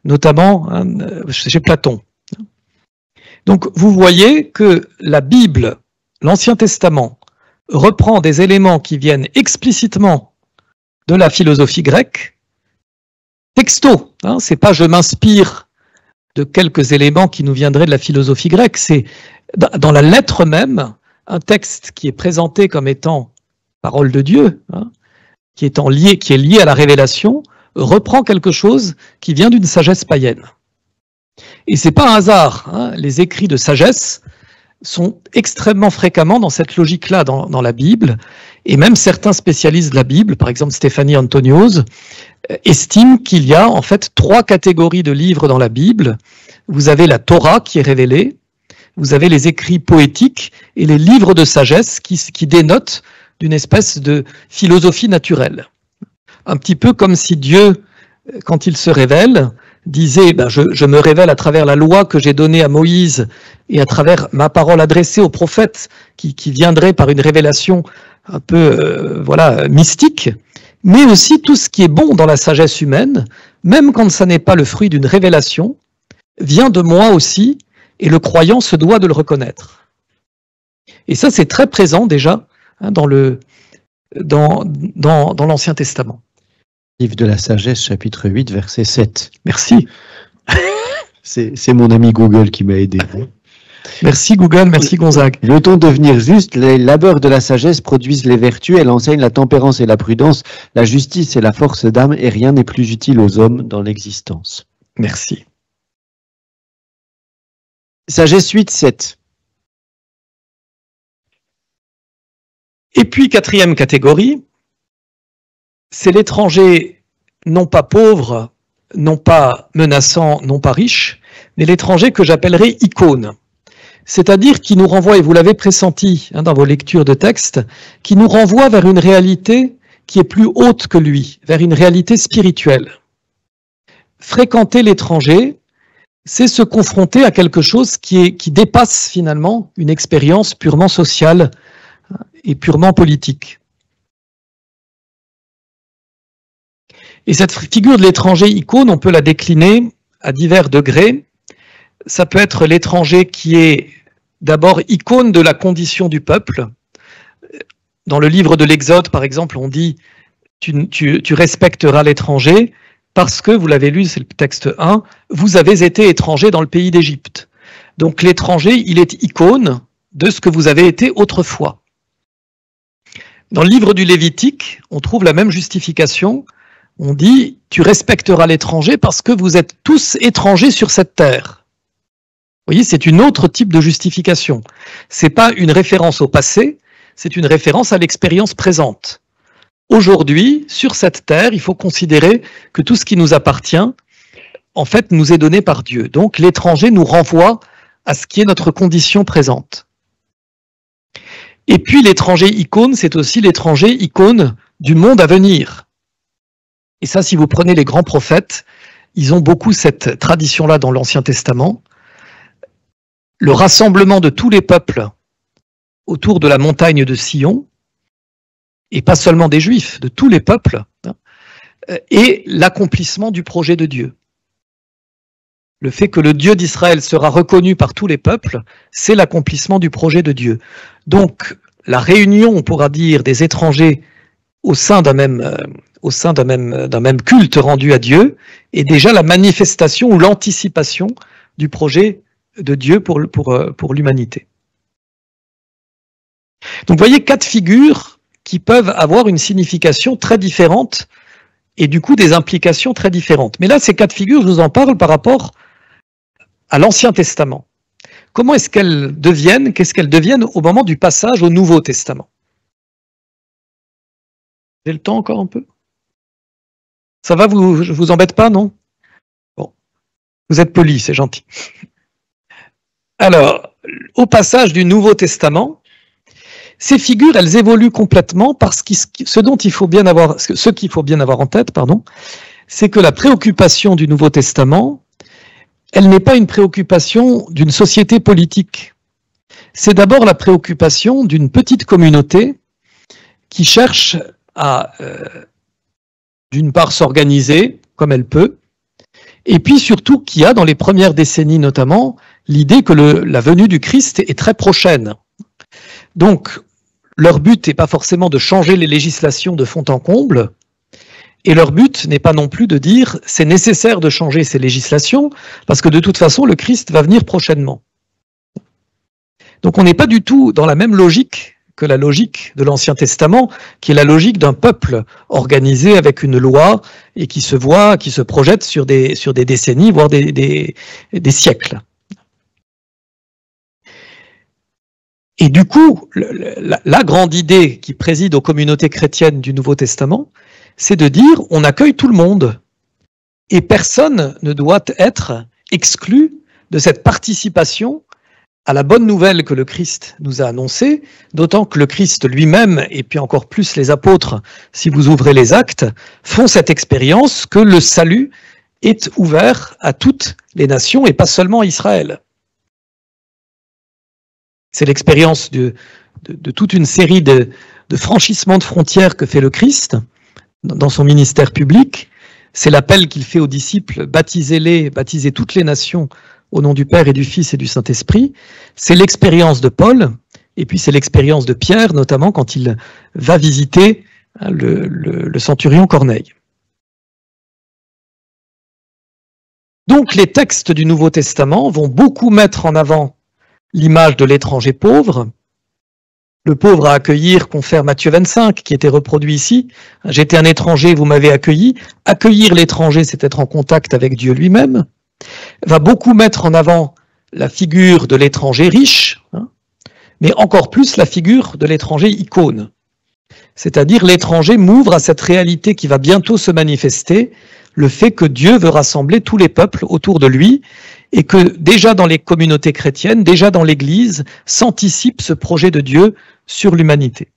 notamment chez Platon. Donc vous voyez que la Bible, l'Ancien Testament, reprend des éléments qui viennent explicitement de la philosophie grecque, texto, c'est pas je m'inspire de quelques éléments qui nous viendraient de la philosophie grecque, c'est dans la lettre même, un texte qui est présenté comme étant parole de Dieu, qui est lié à la révélation, reprend quelque chose qui vient d'une sagesse païenne. Et c'est pas un hasard, les écrits de sagesse sont extrêmement fréquemment dans cette logique-là dans la Bible, et même certains spécialistes de la Bible, par exemple Stéphanie Antonios, estiment qu'il y a en fait 3 catégories de livres dans la Bible. Vous avez la Torah qui est révélée, vous avez les écrits poétiques et les livres de sagesse qui dénotent d'une espèce de philosophie naturelle. Un petit peu comme si Dieu, quand il se révèle, disait je me révèle à travers la loi que j'ai donnée à Moïse et à travers ma parole adressée aux prophètes qui viendrait par une révélation un peu mystique, mais aussi tout ce qui est bon dans la sagesse humaine, même quand ça n'est pas le fruit d'une révélation, vient de moi aussi, et le croyant se doit de le reconnaître. Et ça, c'est très présent déjà dans l'Ancien Testament. Livre de la Sagesse, chapitre 8, verset 7. Merci. C'est mon ami Google qui m'a aidé. Merci Google, merci Gonzague. Veut-on devenir juste? Les labeurs de la sagesse produisent les vertus, elle enseigne la tempérance et la prudence, la justice et la force d'âme, et rien n'est plus utile aux hommes dans l'existence. Merci. Sagesse 8, 7. Et puis, quatrième catégorie, c'est l'étranger non pas pauvre, non pas menaçant, non pas riche, mais l'étranger que j'appellerais icône. C'est-à-dire qui nous renvoie, et vous l'avez pressenti dans vos lectures de texte, qui nous renvoie vers une réalité qui est plus haute que lui, vers une réalité spirituelle. Fréquenter l'étranger, c'est se confronter à quelque chose qui dépasse finalement une expérience purement sociale et purement politique. Et cette figure de l'étranger icône, on peut la décliner à divers degrés. Ça peut être l'étranger qui est d'abord icône de la condition du peuple. Dans le livre de l'Exode, par exemple, on dit tu respecteras l'étranger parce que, vous l'avez lu, c'est le texte 1, vous avez été étranger dans le pays d'Égypte. Donc l'étranger, il est icône de ce que vous avez été autrefois. Dans le livre du Lévitique, on trouve la même justification. On dit tu respecteras l'étranger parce que vous êtes tous étrangers sur cette terre. Vous voyez, c'est une autre type de justification. C'est pas une référence au passé, c'est une référence à l'expérience présente. Aujourd'hui, sur cette terre, il faut considérer que tout ce qui nous appartient, en fait, nous est donné par Dieu. Donc, l'étranger nous renvoie à ce qui est notre condition présente. Et puis, l'étranger icône, c'est aussi l'étranger icône du monde à venir. Et ça, si vous prenez les grands prophètes, ils ont beaucoup cette tradition-là dans l'Ancien Testament. Le rassemblement de tous les peuples autour de la montagne de Sion, et pas seulement des Juifs, de tous les peuples, et l'accomplissement du projet de Dieu. Le fait que le Dieu d'Israël sera reconnu par tous les peuples, c'est l'accomplissement du projet de Dieu. Donc, la réunion, on pourra dire, des étrangers au sein d'un même culte rendu à Dieu est déjà la manifestation ou l'anticipation du projet de Dieu pour l'humanité. Donc, vous voyez, 4 figures qui peuvent avoir une signification très différente et du coup des implications très différentes. Mais là, ces 4 figures, je vous en parle par rapport à l'Ancien Testament. Comment est-ce qu'elles deviennent, qu'est-ce qu'elles deviennent au moment du passage au Nouveau Testament? J'ai le temps encore un peu? Ça va, je vous embête pas, non? Bon, vous êtes poli, c'est gentil. Alors, au passage du Nouveau Testament, ces figures, elles évoluent complètement parce que ce qu'il faut bien avoir en tête, c'est que la préoccupation du Nouveau Testament, elle n'est pas une préoccupation d'une société politique. C'est d'abord la préoccupation d'une petite communauté qui cherche à, d'une part, s'organiser comme elle peut, et puis surtout qui a, dans les premières décennies notamment, l'idée que la venue du Christ est très prochaine. Donc, leur but n'est pas forcément de changer les législations de fond en comble, et leur but n'est pas non plus de dire c'est nécessaire de changer ces législations, parce que de toute façon, le Christ va venir prochainement. Donc on n'est pas du tout dans la même logique que la logique de l'Ancien Testament, qui est la logique d'un peuple organisé avec une loi et qui se projette sur des décennies, voire des siècles. Et du coup, la grande idée qui préside aux communautés chrétiennes du Nouveau Testament, c'est de dire on accueille tout le monde et personne ne doit être exclu de cette participation à la bonne nouvelle que le Christ nous a annoncée, d'autant que le Christ lui-même, et puis encore plus les apôtres, si vous ouvrez les actes, font cette expérience que le salut est ouvert à toutes les nations et pas seulement à Israël. C'est l'expérience de toute une série de franchissements de frontières que fait le Christ dans son ministère public. C'est l'appel qu'il fait aux disciples, baptisez toutes les nations au nom du Père et du Fils et du Saint-Esprit. C'est l'expérience de Paul Et puis c'est l'expérience de Pierre, notamment quand il va visiter le centurion Corneille. Donc les textes du Nouveau Testament vont beaucoup mettre en avant l'image de l'étranger pauvre, le pauvre à accueillir, confère Matthieu 25, qui était reproduit ici. J'étais un étranger, vous m'avez accueilli. Accueillir l'étranger, c'est être en contact avec Dieu lui-même. Va beaucoup mettre en avant la figure de l'étranger riche, mais encore plus la figure de l'étranger icône. C'est-à-dire l'étranger m'ouvre à cette réalité qui va bientôt se manifester, le fait que Dieu veut rassembler tous les peuples autour de lui, et que déjà dans les communautés chrétiennes, déjà dans l'Église, s'anticipe ce projet de Dieu sur l'humanité.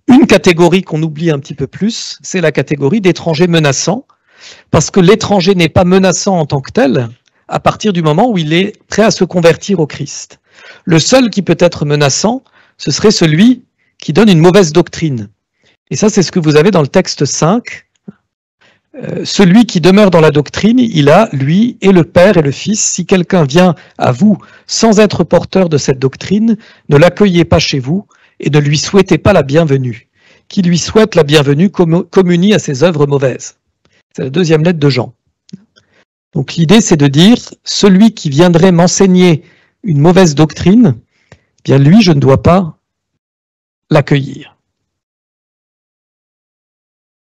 Une catégorie qu'on oublie un petit peu plus, c'est la catégorie d'étrangers menaçants, parce que l'étranger n'est pas menaçant en tant que tel, à partir du moment où il est prêt à se convertir au Christ. Le seul qui peut être menaçant, ce serait celui qui donne une mauvaise doctrine. Et ça, c'est ce que vous avez dans le texte 5. Celui qui demeure dans la doctrine, il a, lui, et le Père et le Fils. Si quelqu'un vient à vous sans être porteur de cette doctrine, ne l'accueillez pas chez vous et ne lui souhaitez pas la bienvenue. Qui lui souhaite la bienvenue communie à ses œuvres mauvaises. C'est la deuxième lettre de Jean. Donc l'idée, c'est de dire, celui qui viendrait m'enseigner une mauvaise doctrine, eh bien lui, je ne dois pas l'accueillir.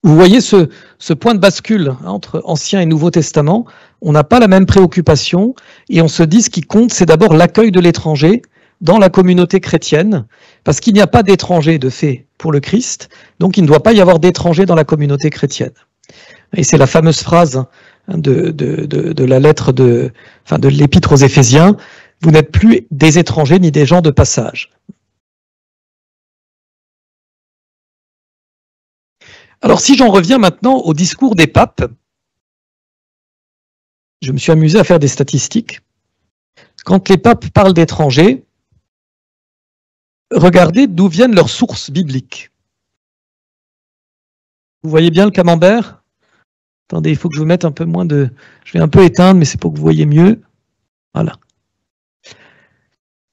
Vous voyez ce point de bascule entre Ancien et Nouveau Testament. On n'a pas la même préoccupation et on se dit ce qui compte, c'est d'abord l'accueil de l'étranger dans la communauté chrétienne, parce qu'il n'y a pas d'étranger de fait pour le Christ, donc il ne doit pas y avoir d'étranger dans la communauté chrétienne. Et c'est la fameuse phrase de la lettre de l'épître aux Éphésiens, vous n'êtes plus des étrangers ni des gens de passage. Alors si j'en reviens maintenant au discours des papes, je me suis amusé à faire des statistiques. Quand les papes parlent d'étrangers, regardez d'où viennent leurs sources bibliques. Vous voyez bien le camembert? Attendez, il faut que je vous mette un peu moins de... Je vais un peu éteindre, mais c'est pour que vous voyez mieux. Voilà.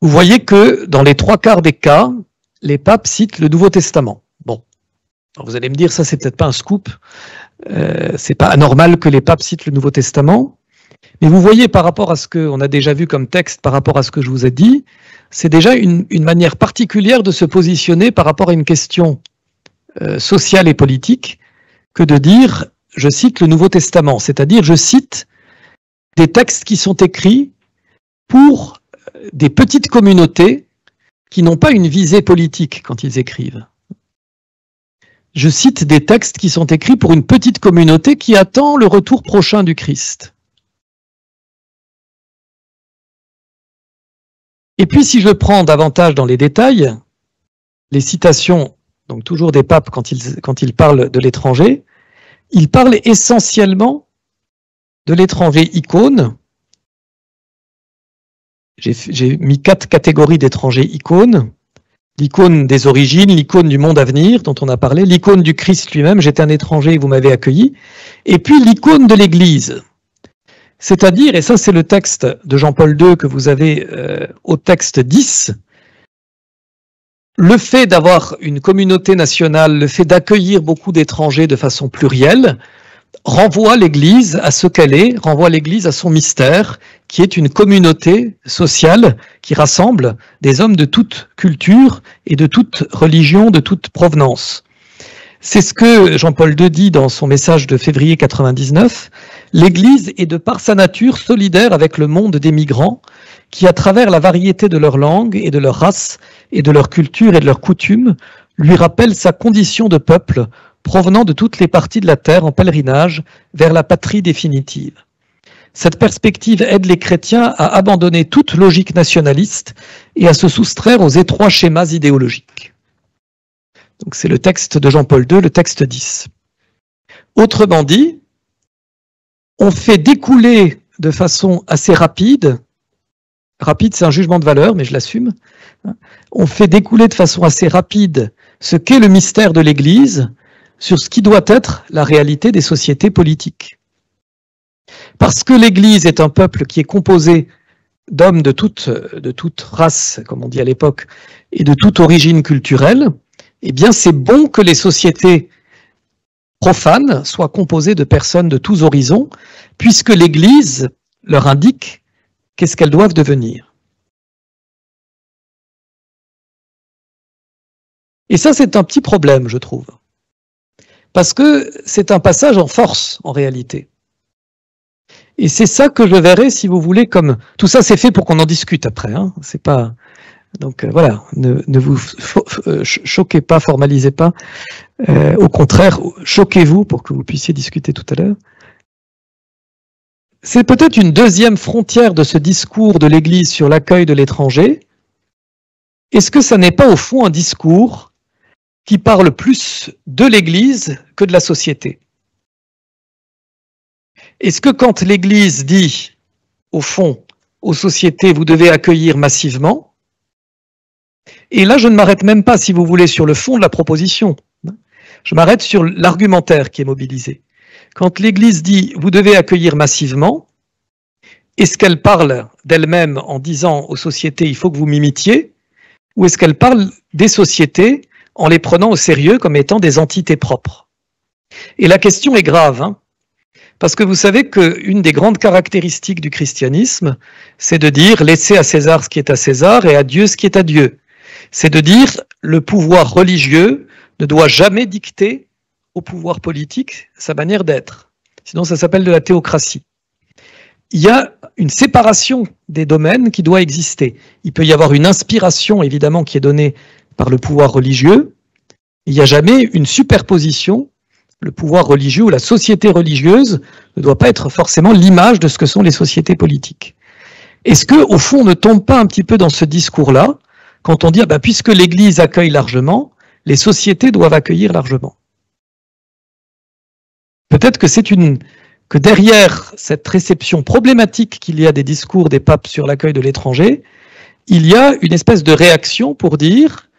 Vous voyez que dans les 3/4 des cas, les papes citent le Nouveau Testament. Bon. Alors vous allez me dire, ça c'est peut-être pas un scoop, c'est pas anormal que les papes citent le Nouveau Testament, mais vous voyez par rapport à ce qu'on a déjà vu comme texte, par rapport à ce que je vous ai dit, c'est déjà une manière particulière de se positionner par rapport à une question sociale et politique que de dire, je cite le Nouveau Testament, c'est-à-dire je cite des textes qui sont écrits pour des petites communautés qui n'ont pas une visée politique quand ils écrivent. Je cite des textes qui sont écrits pour une petite communauté qui attend le retour prochain du Christ. Et puis si je prends davantage dans les détails, les citations, donc toujours des papes quand ils parlent de l'étranger, ils parlent essentiellement de l'étranger icône. J'ai mis 4 catégories d'étrangers icônes. L'icône des origines, l'icône du monde à venir dont on a parlé, l'icône du Christ lui-même, j'étais un étranger et vous m'avez accueilli, et puis l'icône de l'Église. C'est-à-dire, et ça c'est le texte de Jean-Paul II que vous avez au texte 10, le fait d'avoir une communauté nationale, le fait d'accueillir beaucoup d'étrangers de façon plurielle, renvoie l'Église à ce qu'elle est, renvoie l'Église à son mystère, qui est une communauté sociale qui rassemble des hommes de toute culture et de toute religion, de toute provenance. C'est ce que Jean-Paul II dit dans son message de février 99. L'Église est de par sa nature solidaire avec le monde des migrants, qui à travers la variété de leur langue et de leur race et de leur culture et de leurs coutumes, lui rappelle sa condition de peuple provenant de toutes les parties de la terre en pèlerinage vers la patrie définitive. Cette perspective aide les chrétiens à abandonner toute logique nationaliste et à se soustraire aux étroits schémas idéologiques. Donc c'est le texte de Jean-Paul II, le texte 10. Autrement dit, on fait découler de façon assez rapide c'est un jugement de valeur, mais je l'assume, on fait découler de façon assez rapide ce qu'est le mystère de l'Église sur ce qui doit être la réalité des sociétés politiques. Parce que l'Église est un peuple qui est composé d'hommes de toute race, comme on dit à l'époque, et de toute origine culturelle, eh bien c'est bon que les sociétés profanes soient composées de personnes de tous horizons, puisque l'Église leur indique qu'est-ce qu'elles doivent devenir. Et ça, c'est un petit problème, je trouve, parce que c'est un passage en force, en réalité. Et c'est ça que je verrais, si vous voulez, comme... Tout ça, c'est fait pour qu'on en discute après, hein. C'est pas... Donc voilà, ne vous choquez pas, formalisez pas. Au contraire, choquez-vous pour que vous puissiez discuter tout à l'heure. C'est peut-être une deuxième frontière de ce discours de l'Église sur l'accueil de l'étranger. Est-ce que ça n'est pas au fond un discours qui parle plus de l'Église que de la société? Est-ce que quand l'Église dit, au fond, aux sociétés, vous devez accueillir massivement, et là je ne m'arrête même pas, si vous voulez, sur le fond de la proposition, je m'arrête sur l'argumentaire qui est mobilisé. Quand l'Église dit, vous devez accueillir massivement, est-ce qu'elle parle d'elle-même en disant aux sociétés, il faut que vous m'imitiez, ou est-ce qu'elle parle des sociétés en les prenant au sérieux comme étant des entités propres? Et la question est grave, hein. Parce que vous savez qu'une des grandes caractéristiques du christianisme, c'est de dire laissez à César ce qui est à César et à Dieu ce qui est à Dieu. C'est de dire le pouvoir religieux ne doit jamais dicter au pouvoir politique sa manière d'être. Sinon ça s'appelle de la théocratie. Il y a une séparation des domaines qui doit exister. Il peut y avoir une inspiration évidemment qui est donnée par le pouvoir religieux. Il n'y a jamais une superposition. Le pouvoir religieux ou la société religieuse ne doit pas être forcément l'image de ce que sont les sociétés politiques. Est-ce que, au fond, on ne tombe pas un petit peu dans ce discours-là, quand on dit, ah ben, puisque l'Église accueille largement, les sociétés doivent accueillir largement? Peut-être que derrière cette réception problématique qu'il y a des discours des papes sur l'accueil de l'étranger, il y a une espèce de réaction pour dire,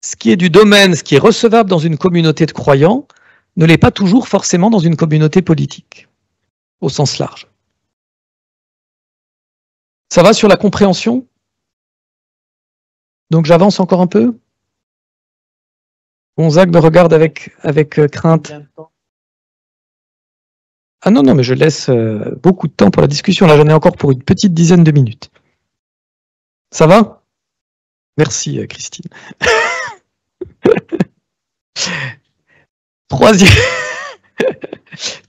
ce qui est du domaine, ce qui est recevable dans une communauté de croyants, ne l'est pas toujours forcément dans une communauté politique, au sens large. Ça va sur la compréhension? Donc j'avance encore un peu? Gonzague me regarde avec crainte. Ah non, mais je laisse beaucoup de temps pour la discussion. Là, j'en ai encore pour une petite dizaine de minutes. Ça va? Merci, Christine.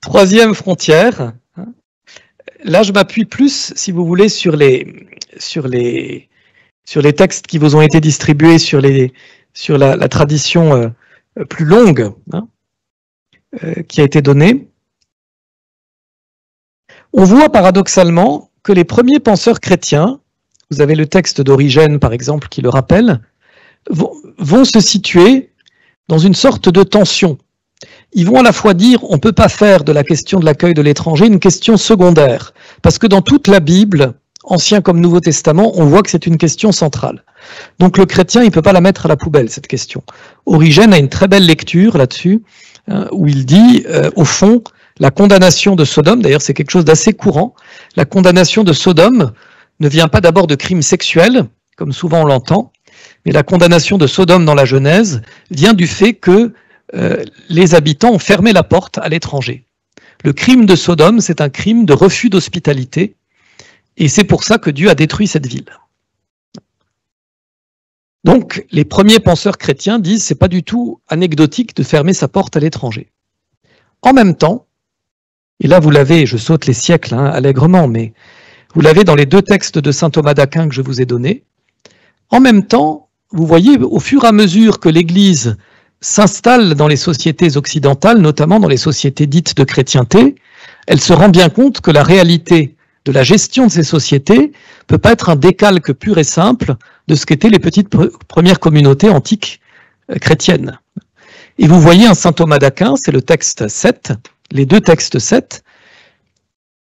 Troisième frontière. Là, je m'appuie plus, si vous voulez, sur les textes qui vous ont été distribués, sur la tradition plus longue, hein, qui a été donnée. On voit paradoxalement que les premiers penseurs chrétiens, vous avez le texte d'Origène par exemple qui le rappelle, vont se situer dans une sorte de tension. Ils vont à la fois dire on ne peut pas faire de la question de l'accueil de l'étranger une question secondaire, parce que dans toute la Bible, Ancien comme Nouveau Testament, on voit que c'est une question centrale. Donc le chrétien, il ne peut pas la mettre à la poubelle, cette question. Origène a une très belle lecture là-dessus, où il dit, au fond, la condamnation de Sodome, d'ailleurs c'est quelque chose d'assez courant, la condamnation de Sodome ne vient pas d'abord de crimes sexuels, comme souvent on l'entend, mais la condamnation de Sodome dans la Genèse vient du fait que les habitants ont fermé la porte à l'étranger. Le crime de Sodome, c'est un crime de refus d'hospitalité, et c'est pour ça que Dieu a détruit cette ville. Donc, les premiers penseurs chrétiens disent c'est pas du tout anecdotique de fermer sa porte à l'étranger. En même temps, et là vous l'avez, je saute les siècles allègrement, mais vous l'avez dans les deux textes de saint Thomas d'Aquin que je vous ai donnés, en même temps, vous voyez, au fur et à mesure que l'Église s'installe dans les sociétés occidentales, notamment dans les sociétés dites de chrétienté, elle se rend bien compte que la réalité de la gestion de ces sociétés ne peut pas être un décalque pur et simple de ce qu'étaient les petites premières communautés antiques chrétiennes. Et vous voyez un saint Thomas d'Aquin, c'est le texte 7, les deux textes 7,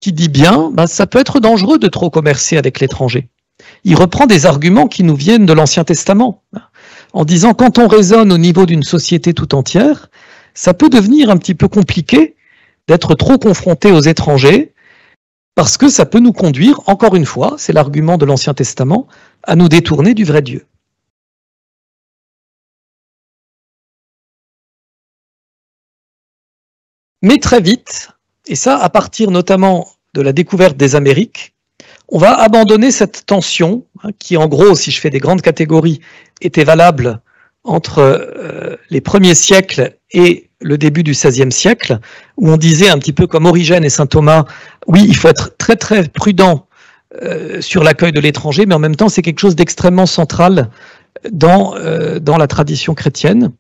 qui dit bien, ça peut être dangereux de trop commercer avec l'étranger. Il reprend des arguments qui nous viennent de l'Ancien Testament, en disant quand on raisonne au niveau d'une société tout entière, ça peut devenir un petit peu compliqué d'être trop confronté aux étrangers, Parce que ça peut nous conduire, encore une fois, c'est l'argument de l'Ancien Testament, à nous détourner du vrai Dieu. Mais très vite, et ça à partir notamment de la découverte des Amériques, on va abandonner cette tension, qui en gros, si je fais des grandes catégories, était valable entre les premiers siècles et le début du XVIe siècle, où on disait un petit peu comme Origène et saint Thomas, oui, il faut être très très prudent sur l'accueil de l'étranger, mais en même temps c'est quelque chose d'extrêmement central dans la tradition chrétienne.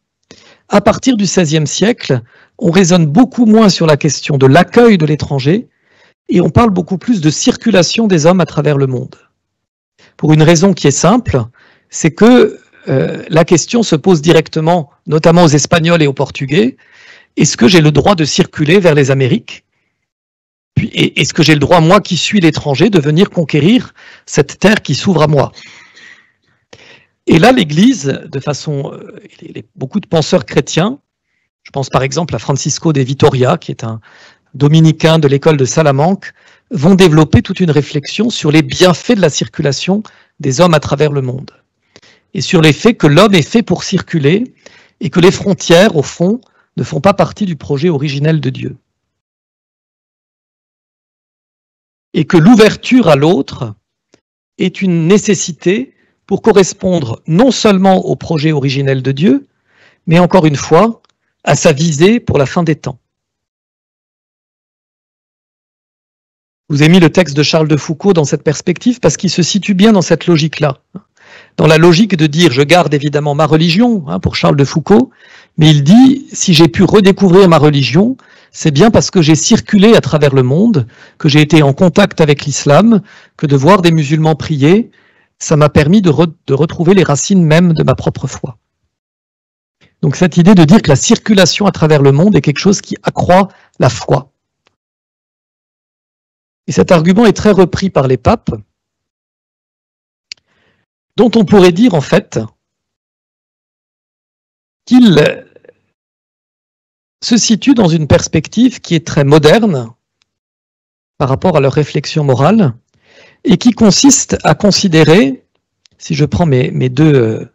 À partir du XVIe siècle, on raisonne beaucoup moins sur la question de l'accueil de l'étranger, et on parle beaucoup plus de circulation des hommes à travers le monde. Pour une raison qui est simple, c'est que la question se pose directement, notamment aux Espagnols et aux Portugais, est-ce que j'ai le droit de circuler vers les Amériques? Puis, est-ce que j'ai le droit, moi qui suis l'étranger, de venir conquérir cette terre qui s'ouvre à moi? Et là, l'Église, de façon, beaucoup de penseurs chrétiens, je pense par exemple à Francisco de Vitoria, qui est un dominicain de l'école de Salamanque, vont développer toute une réflexion sur les bienfaits de la circulation des hommes à travers le monde. Et sur les faits que l'homme est fait pour circuler et que les frontières, au fond, ne font pas partie du projet originel de Dieu. Et que l'ouverture à l'autre est une nécessité pour correspondre non seulement au projet originel de Dieu, mais encore une fois, à sa visée pour la fin des temps. Je vous ai mis le texte de Charles de Foucault dans cette perspective parce qu'il se situe bien dans cette logique-là. Dans la logique de dire, je garde évidemment ma religion, pour Charles de Foucault, mais il dit, si j'ai pu redécouvrir ma religion, c'est bien parce que j'ai circulé à travers le monde, que j'ai été en contact avec l'islam, que de voir des musulmans prier, ça m'a permis de retrouver les racines même de ma propre foi. Donc cette idée de dire que la circulation à travers le monde est quelque chose qui accroît la foi. Et cet argument est très repris par les papes, dont on pourrait dire en fait qu'il se situe dans une perspective qui est très moderne par rapport à leur réflexion morale et qui consiste à considérer, si je prends mes deux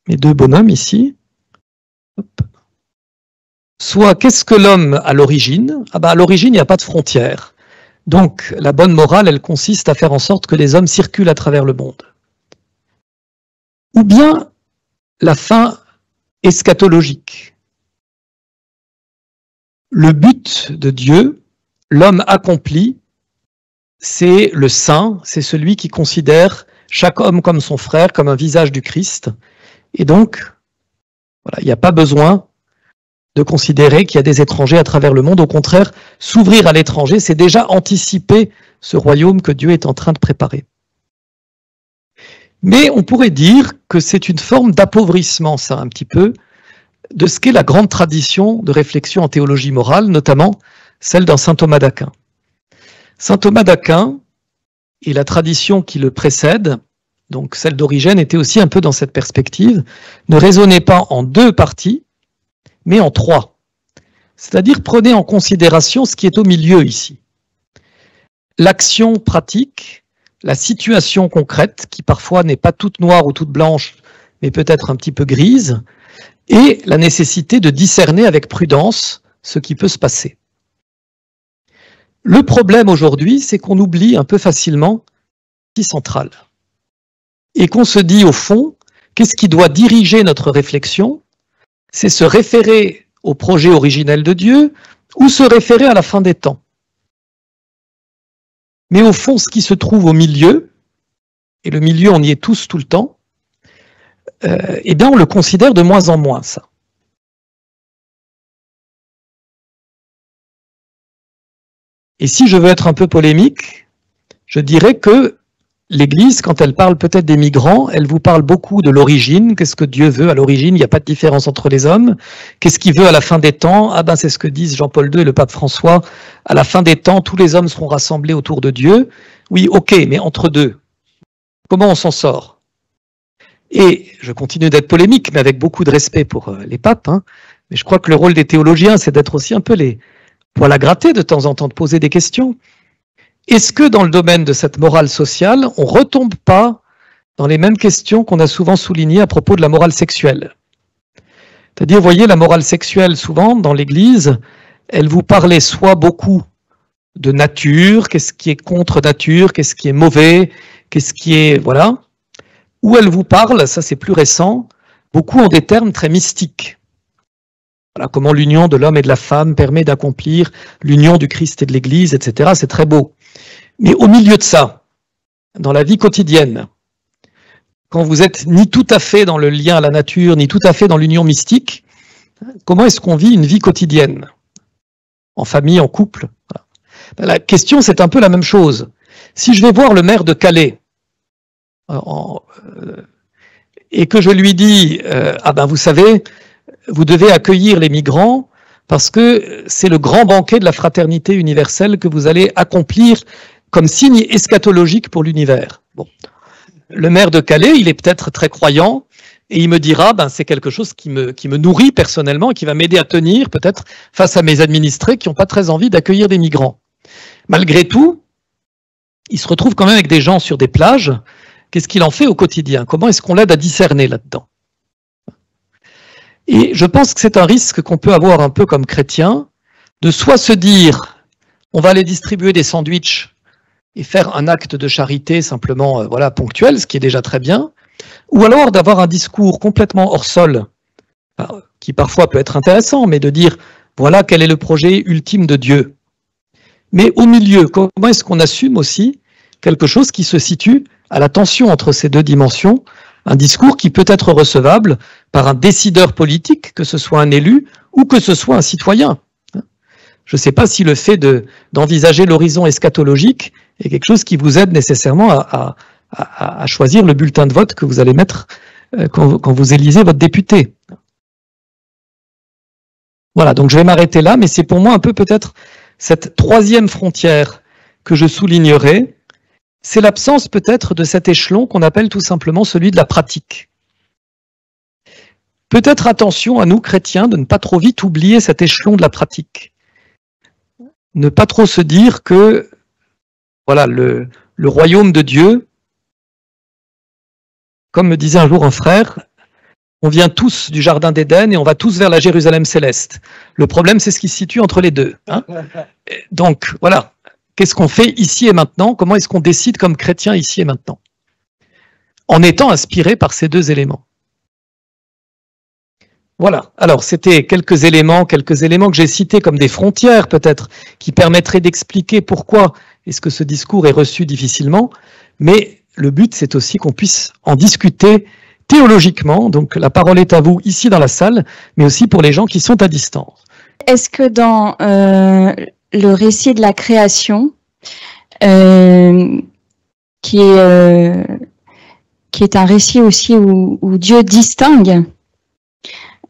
bonhommes ici, soit qu'est-ce que l'homme à l'origine? À l'origine, il n'y a pas de frontières. Donc la bonne morale, elle consiste à faire en sorte que les hommes circulent à travers le monde. Ou bien la fin eschatologique. Le but de Dieu, l'homme accompli, c'est le saint, c'est celui qui considère chaque homme comme son frère, comme un visage du Christ. Et donc, voilà, il n'y a pas besoin de considérer qu'il y a des étrangers à travers le monde. Au contraire, s'ouvrir à l'étranger, c'est déjà anticiper ce royaume que Dieu est en train de préparer. Mais on pourrait dire que c'est une forme d'appauvrissement, ça, un petit peu, de ce qu'est la grande tradition de réflexion en théologie morale, notamment celle d'un saint Thomas d'Aquin. Saint Thomas d'Aquin et la tradition qui le précède, donc celle d'Origène, était aussi un peu dans cette perspective, ne raisonnait pas en deux parties, mais en trois. C'est-à-dire, prenez en considération ce qui est au milieu ici. L'action pratique, la situation concrète, qui parfois n'est pas toute noire ou toute blanche, mais peut-être un petit peu grise, et la nécessité de discerner avec prudence ce qui peut se passer. Le problème aujourd'hui, c'est qu'on oublie un peu facilement ce central. Et qu'on se dit au fond, qu'est-ce qui doit diriger notre réflexion? C'est se référer au projet originel de Dieu ou se référer à la fin des temps. Mais au fond, ce qui se trouve au milieu, et le milieu on y est tous tout le temps, eh bien on le considère de moins en moins, ça. Et si je veux être un peu polémique, je dirais que l'Église, quand elle parle peut-être des migrants, elle vous parle beaucoup de l'origine. Qu'est-ce que Dieu veut à l'origine? Il n'y a pas de différence entre les hommes. Qu'est-ce qu'il veut à la fin des temps? C'est ce que disent Jean-Paul II et le pape François. À la fin des temps, tous les hommes seront rassemblés autour de Dieu. Oui, ok, mais entre deux, comment on s'en sort? Et je continue d'être polémique, mais avec beaucoup de respect pour les papes. Mais je crois que le rôle des théologiens, c'est d'être aussi un peu les poils à gratter de temps en temps, de poser des questions. est-ce que dans le domaine de cette morale sociale, on ne retombe pas dans les mêmes questions qu'on a souvent soulignées à propos de la morale sexuelle? C'est-à-dire, vous voyez, la morale sexuelle, souvent, dans l'Église, elle vous parlait soit beaucoup de nature, qu'est-ce qui est contre nature, qu'est-ce qui est mauvais, qu'est-ce qui est... voilà. Ou elle vous parle, ça c'est plus récent, beaucoup en des termes très mystiques. Voilà, comment l'union de l'homme et de la femme permet d'accomplir l'union du Christ et de l'Église, etc. C'est très beau. Mais au milieu de ça, dans la vie quotidienne, quand vous êtes ni tout à fait dans le lien à la nature, ni tout à fait dans l'union mystique, comment est-ce qu'on vit une vie quotidienne? En famille, en couple. Voilà. La question, c'est un peu la même chose. Si je vais voir le maire de Calais, et que je lui dis, ah ben vous savez, vous devez accueillir les migrants parce que c'est le grand banquet de la fraternité universelle que vous allez accomplir comme signe eschatologique pour l'univers. Bon. Le maire de Calais, il est peut-être très croyant et il me dira, ben c'est quelque chose qui me nourrit personnellement et qui va m'aider à tenir peut-être face à mes administrés qui n'ont pas très envie d'accueillir des migrants. Malgré tout, il se retrouve quand même avec des gens sur des plages. Qu'est-ce qu'il en fait au quotidien? Comment est-ce qu'on l'aide à discerner là-dedans? Et je pense que c'est un risque qu'on peut avoir un peu comme chrétien, de soit se dire, on va aller distribuer des sandwichs et faire un acte de charité simplement voilà, ponctuel, ce qui est déjà très bien, ou alors d'avoir un discours complètement hors sol, qui parfois peut être intéressant, mais de dire, voilà quel est le projet ultime de Dieu. Mais au milieu, comment est-ce qu'on assume aussi quelque chose qui se situe à la tension entre ces deux dimensions, un discours qui peut être recevable par un décideur politique, que ce soit un élu ou que ce soit un citoyen. Je ne sais pas si le fait d'envisager l'horizon eschatologique est quelque chose qui vous aide nécessairement à choisir le bulletin de vote que vous allez mettre quand vous élisez votre député. Voilà, donc je vais m'arrêter là, mais c'est pour moi un peu peut-être cette troisième frontière que je soulignerai, c'est l'absence peut-être de cet échelon qu'on appelle tout simplement celui de la pratique. Peut-être attention à nous chrétiens de ne pas trop vite oublier cet échelon de la pratique. Ne pas trop se dire que voilà, le royaume de Dieu, comme me disait un jour un frère, on vient tous du jardin d'Éden et on va tous vers la Jérusalem céleste. Le problème, c'est ce qui se situe entre les deux. Hein. Donc voilà. Qu'est-ce qu'on fait ici et maintenant? Comment est-ce qu'on décide comme chrétien ici et maintenant? En étant inspiré par ces deux éléments. Voilà. Alors, c'était quelques éléments que j'ai cités comme des frontières, peut-être, qui permettraient d'expliquer pourquoi est-ce que ce discours est reçu difficilement. Mais le but, c'est aussi qu'on puisse en discuter théologiquement. Donc, la parole est à vous ici dans la salle, mais aussi pour les gens qui sont à distance. Est-ce que dans le récit de la création, qui est un récit aussi où Dieu distingue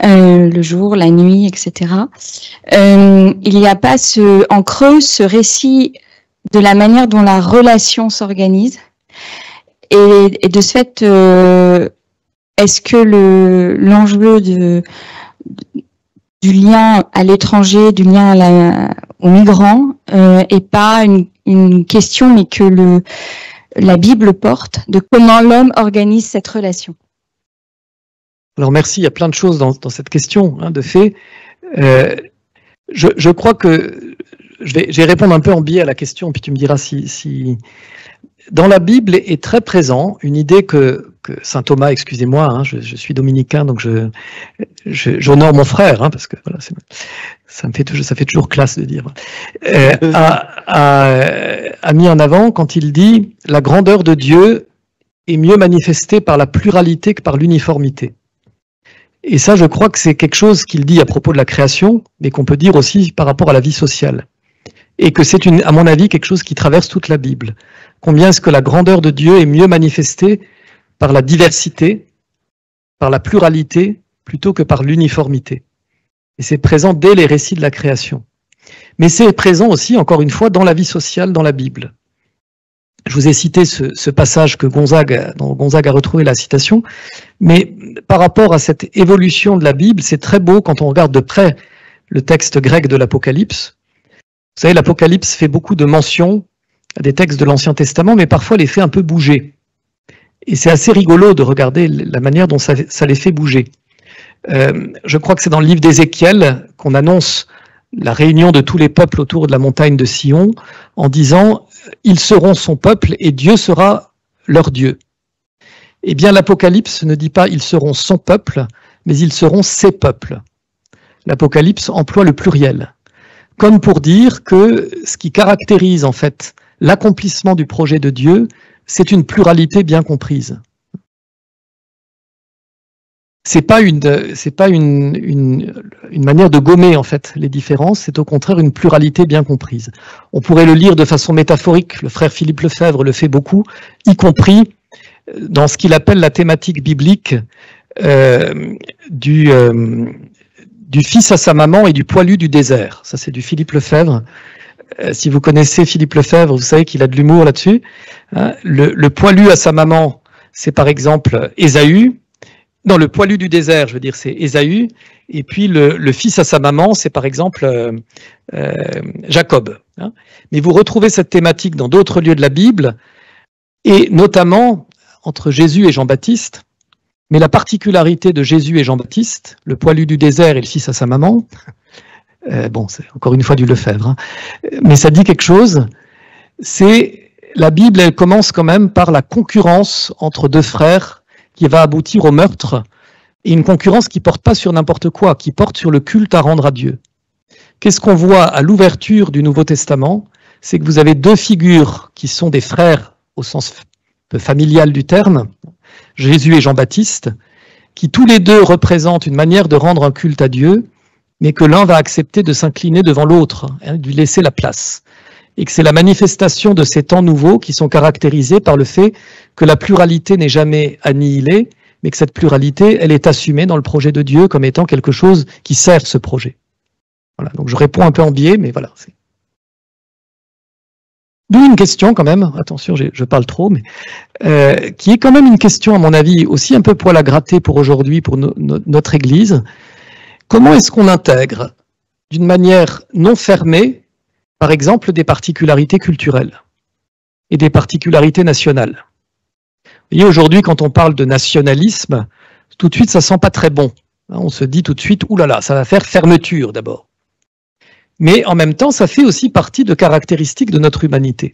le jour, la nuit, etc. Il n'y a pas en creux ce récit de la manière dont la relation s'organise et de ce fait, est-ce que l'enjeu du lien à l'étranger, du lien aux migrants, est pas une question, mais que la Bible porte, de comment l'homme organise cette relation? Alors merci, il y a plein de choses dans cette question, hein, de fait. Je crois que je vais répondre un peu en biais à la question, puis tu me diras si dans la Bible est très présent une idée que saint Thomas, excusez-moi, hein, je suis dominicain, donc j'honore mon frère, hein, parce que voilà, ça fait toujours classe de dire, a mis en avant quand il dit la grandeur de Dieu est mieux manifestée par la pluralité que par l'uniformité. Et ça, je crois que c'est quelque chose qu'il dit à propos de la création, mais qu'on peut dire aussi par rapport à la vie sociale. Et que c'est, à mon avis, quelque chose qui traverse toute la Bible. Combien est-ce que la grandeur de Dieu est mieux manifestée par la diversité, par la pluralité, plutôt que par l'uniformité. Et c'est présent dès les récits de la création. Mais c'est présent aussi, encore une fois, dans la vie sociale, dans la Bible. Je vous ai cité ce passage dont Gonzague a retrouvé la citation, mais par rapport à cette évolution de la Bible, c'est très beau quand on regarde de près le texte grec de l'Apocalypse. Vous savez, l'Apocalypse fait beaucoup de mentions à des textes de l'Ancien Testament, mais parfois les fait un peu bouger. Et c'est assez rigolo de regarder la manière dont ça les fait bouger. Je crois que c'est dans le livre d'Ézéchiel qu'on annonce la réunion de tous les peuples autour de la montagne de Sion en disant « Ils seront son peuple et Dieu sera leur Dieu ». Eh bien, l'Apocalypse ne dit pas « Ils seront son peuple », mais « Ils seront ses peuples ». L'Apocalypse emploie le pluriel, comme pour dire que ce qui caractérise en fait l'accomplissement du projet de Dieu, c'est une pluralité bien comprise. C'est pas une manière de gommer en fait les différences, c'est au contraire une pluralité bien comprise. On pourrait le lire de façon métaphorique, le frère Philippe Lefebvre le fait beaucoup, y compris dans ce qu'il appelle la thématique biblique du fils à sa maman et du poilu du désert. Ça c'est du Philippe Lefebvre. Si vous connaissez Philippe Lefebvre, vous savez qu'il a de l'humour là-dessus. Le poilu à sa maman, c'est par exemple Ésaü. Non, le poilu du désert, je veux dire, c'est Ésaü. Et puis le fils à sa maman, c'est par exemple Jacob. Mais vous retrouvez cette thématique dans d'autres lieux de la Bible, et notamment entre Jésus et Jean-Baptiste. Mais la particularité de Jésus et Jean-Baptiste, le poilu du désert et le fils à sa maman, bon, c'est encore une fois du Lefebvre, mais ça dit quelque chose, c'est la Bible, elle commence quand même par la concurrence entre deux frères qui va aboutir au meurtre, et une concurrence qui porte pas sur n'importe quoi, qui porte sur le culte à rendre à Dieu. Qu'est-ce qu'on voit à l'ouverture du Nouveau Testament? C'est que vous avez deux figures qui sont des frères au sens familial du terme, Jésus et Jean-Baptiste, qui tous les deux représentent une manière de rendre un culte à Dieu, mais que l'un va accepter de s'incliner devant l'autre, de lui laisser la place. Et que c'est la manifestation de ces temps nouveaux qui sont caractérisés par le fait que la pluralité n'est jamais annihilée, mais que cette pluralité, elle est assumée dans le projet de Dieu comme étant quelque chose qui sert ce projet. Voilà, donc je réponds un peu en biais, mais voilà. D'où une question quand même, attention, je parle trop, mais qui est quand même une question, à mon avis, aussi un peu poil à gratter pour aujourd'hui, pour notre Église. Comment est-ce qu'on intègre, d'une manière non fermée, par exemple, des particularités culturelles et des particularités nationales? Vous voyez, aujourd'hui, quand on parle de nationalisme, tout de suite, ça sent pas très bon. On se dit tout de suite, oulala, ça va faire fermeture d'abord. Mais en même temps, ça fait aussi partie de caractéristiques de notre humanité.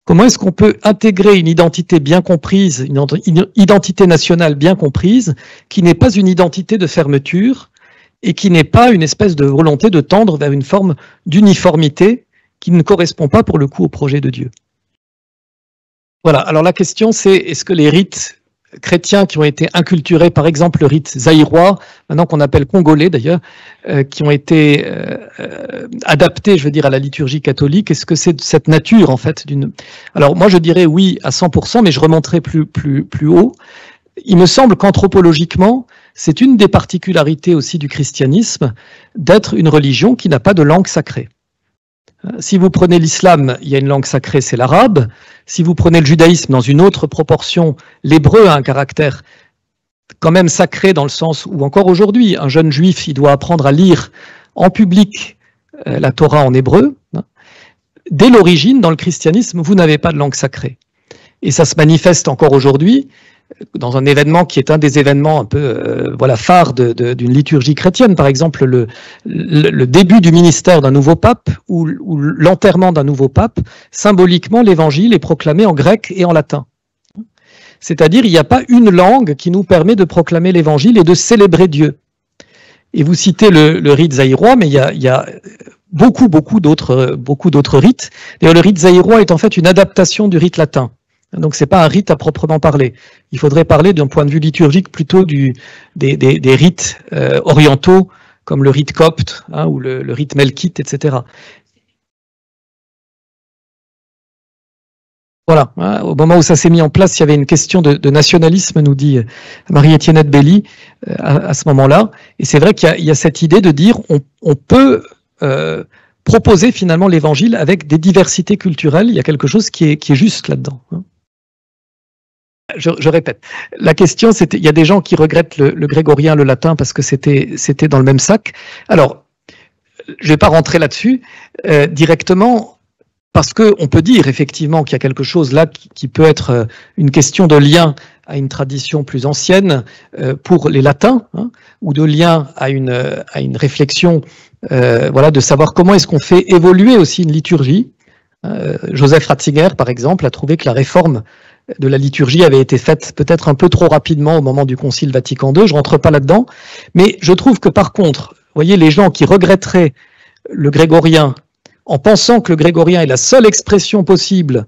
Comment est-ce qu'on peut intégrer une identité bien comprise, une identité nationale bien comprise, qui n'est pas une identité de fermeture, et qui n'est pas une espèce de volonté de tendre vers une forme d'uniformité qui ne correspond pas pour le coup au projet de Dieu. Voilà, alors la question c'est, est-ce que les rites chrétiens qui ont été inculturés, par exemple le rite zaïrois, maintenant qu'on appelle congolais d'ailleurs, qui ont été adaptés, je veux dire, à la liturgie catholique, est-ce que c'est de cette nature en fait d'une... Alors moi je dirais oui à 100%, mais je remonterai plus haut. Il me semble qu'anthropologiquement, c'est une des particularités aussi du christianisme d'être une religion qui n'a pas de langue sacrée. Si vous prenez l'islam, il y a une langue sacrée, c'est l'arabe. Si vous prenez le judaïsme dans une autre proportion, l'hébreu a un caractère quand même sacré dans le sens où encore aujourd'hui, un jeune juif, il doit apprendre à lire en public la Torah en hébreu. Dès l'origine, dans le christianisme, vous n'avez pas de langue sacrée. Et ça se manifeste encore aujourd'hui dans un événement qui est un des événements un peu phares d'une liturgie chrétienne, par exemple le début du ministère d'un nouveau pape ou l'enterrement d'un nouveau pape, symboliquement l'évangile est proclamé en grec et en latin. C'est-à-dire il n'y a pas une langue qui nous permet de proclamer l'évangile et de célébrer Dieu. Et vous citez le rite zaïrois, mais il y a beaucoup d'autres rites. D'ailleurs, le rite zaïrois est en fait une adaptation du rite latin. Donc c'est pas un rite à proprement parler. Il faudrait parler d'un point de vue liturgique plutôt des rites orientaux comme le rite copte ou le rite melkite, etc. Voilà, au moment où ça s'est mis en place, il y avait une question de nationalisme, nous dit Marie-Étienne Belly à ce moment-là. Et c'est vrai qu'il y a cette idée de dire on peut proposer finalement l'évangile avec des diversités culturelles. Il y a quelque chose qui est juste là-dedans. Je répète, la question c'était, il y a des gens qui regrettent le grégorien, le latin parce que c'était dans le même sac. Alors, je vais pas rentrer là-dessus directement. parce qu'on peut dire effectivement qu'il y a quelque chose là qui peut être une question de lien à une tradition plus ancienne pour les latins, hein, ou de lien à une réflexion, voilà, de savoir comment est-ce qu'on fait évoluer aussi une liturgie. Joseph Ratzinger, par exemple, a trouvé que la réforme de la liturgie avait été faite peut-être un peu trop rapidement au moment du Concile Vatican II, je rentre pas là-dedans, mais je trouve que par contre, vous voyez, les gens qui regretteraient le grégorien en pensant que le grégorien est la seule expression possible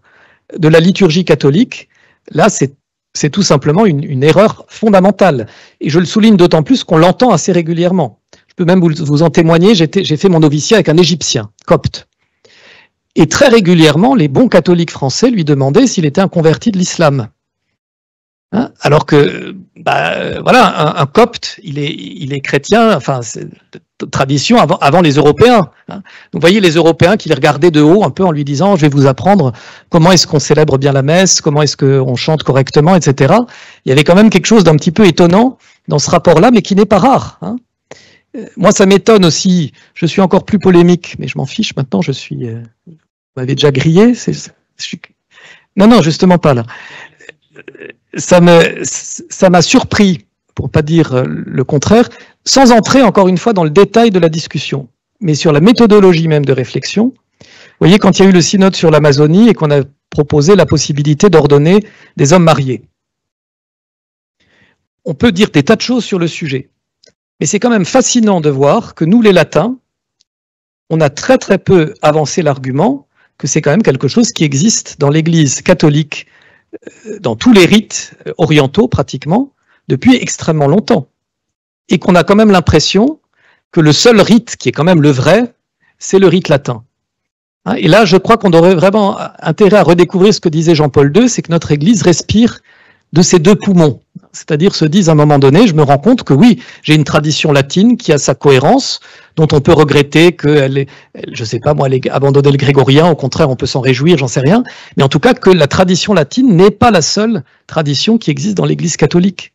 de la liturgie catholique, là c'est tout simplement une erreur fondamentale. Et je le souligne d'autant plus qu'on l'entend assez régulièrement. Je peux même vous en témoigner, j'ai fait mon noviciat avec un Égyptien, copte. Et très régulièrement, les bons catholiques français lui demandaient s'il était un converti de l'islam. Hein, alors que, voilà, un copte, il est chrétien, enfin, c'est de tradition avant les Européens. Hein. Donc, vous voyez, les Européens qui les regardaient de haut, un peu en lui disant, je vais vous apprendre comment est-ce qu'on célèbre bien la messe, comment est-ce qu'on chante correctement, etc. Il y avait quand même quelque chose d'un petit peu étonnant dans ce rapport-là, mais qui n'est pas rare. Hein. Moi, ça m'étonne aussi, je suis encore plus polémique, mais je m'en fiche maintenant, je suis... vous m'avez déjà grillé, Non, justement pas là. Ça m'a surpris, pour pas dire le contraire, sans entrer encore une fois dans le détail de la discussion, mais sur la méthodologie même de réflexion. Vous voyez, quand il y a eu le synode sur l'Amazonie et qu'on a proposé la possibilité d'ordonner des hommes mariés, on peut dire des tas de choses sur le sujet. Mais c'est quand même fascinant de voir que nous, les latins, on a très très peu avancé l'argument que c'est quand même quelque chose qui existe dans l'Église catholique, dans tous les rites orientaux pratiquement, depuis extrêmement longtemps. Et qu'on a quand même l'impression que le seul rite qui est quand même le vrai, c'est le rite latin. Et là, je crois qu'on aurait vraiment intérêt à redécouvrir ce que disait Jean-Paul II, c'est que notre Église respire de ces deux poumons. C'est-à-dire se disent à un moment donné, je me rends compte que oui, j'ai une tradition latine qui a sa cohérence, dont on peut regretter qu'elle ait, je sais pas moi, elle ait abandonné le grégorien, au contraire on peut s'en réjouir, j'en sais rien, mais en tout cas que la tradition latine n'est pas la seule tradition qui existe dans l'Église catholique.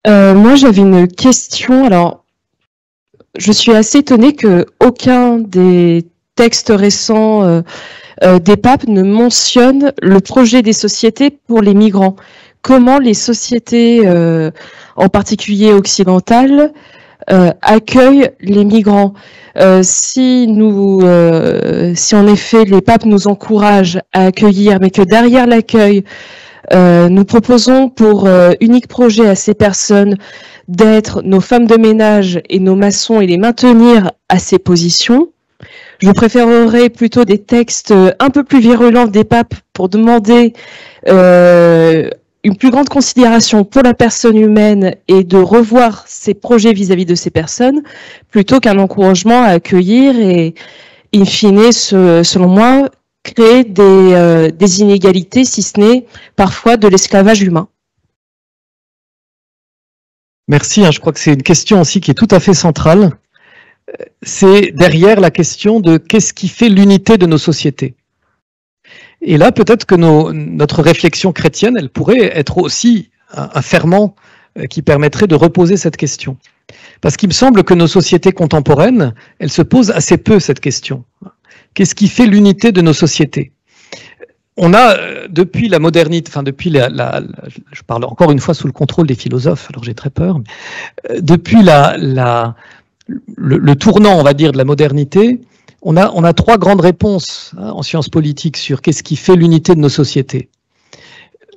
Moi j'avais une question, alors je suis assez étonnée que aucun des textes récents des papes ne mentionne le projet des sociétés pour les migrants. Comment les sociétés, en particulier occidentales, accueillent les migrants. Si en effet les papes nous encouragent à accueillir, mais que derrière l'accueil, nous proposons pour unique projet à ces personnes d'être nos femmes de ménage et nos maçons et les maintenir à ces positions, je préférerais plutôt des textes un peu plus virulents des papes pour demander une plus grande considération pour la personne humaine et de revoir ses projets vis-à-vis de ces personnes, plutôt qu'un encouragement à accueillir et, in fine, selon moi, créer des inégalités, si ce n'est parfois de l'esclavage humain. Merci, je crois que c'est une question aussi qui est tout à fait centrale. C'est derrière la question de qu'est-ce qui fait l'unité de nos sociétés. Et là, peut-être que notre réflexion chrétienne, elle pourrait être aussi un ferment qui permettrait de reposer cette question. Parce qu'il me semble que nos sociétés contemporaines, elles se posent assez peu cette question. Qu'est-ce qui fait l'unité de nos sociétés? On a, depuis la modernité, enfin depuis je parle encore une fois sous le contrôle des philosophes, alors j'ai très peur, mais depuis le tournant, on va dire, de la modernité, on a trois grandes réponses en sciences politiques sur qu'est-ce qui fait l'unité de nos sociétés.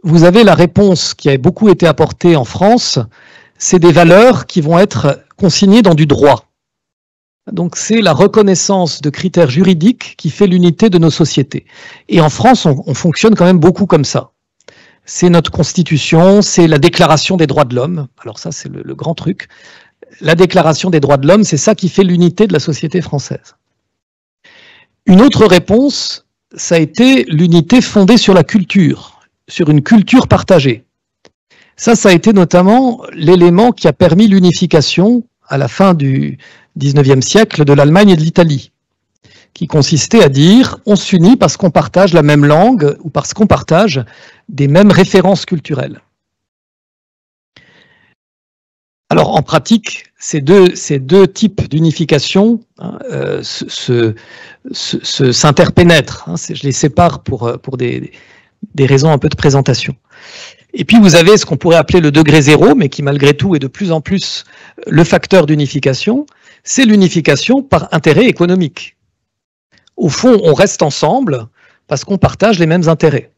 Vous avez la réponse qui a beaucoup été apportée en France, c'est des valeurs qui vont être consignées dans du droit. Donc c'est la reconnaissance de critères juridiques qui fait l'unité de nos sociétés. Et en France, on fonctionne quand même beaucoup comme ça. C'est notre constitution, c'est la déclaration des droits de l'homme. Alors ça, c'est le grand truc. La déclaration des droits de l'homme, c'est ça qui fait l'unité de la société française. Une autre réponse, ça a été l'unité fondée sur la culture, sur une culture partagée. Ça a été notamment l'élément qui a permis l'unification à la fin du XIXe siècle de l'Allemagne et de l'Italie, qui consistait à dire on s'unit parce qu'on partage la même langue ou parce qu'on partage des mêmes références culturelles. Alors en pratique, ces deux types d'unification s'interpénètrent. Je les sépare pour des raisons un peu de présentation. Et puis vous avez ce qu'on pourrait appeler le degré zéro, mais qui malgré tout est de plus en plus le facteur d'unification, c'est l'unification par intérêt économique. Au fond, on reste ensemble parce qu'on partage les mêmes intérêts.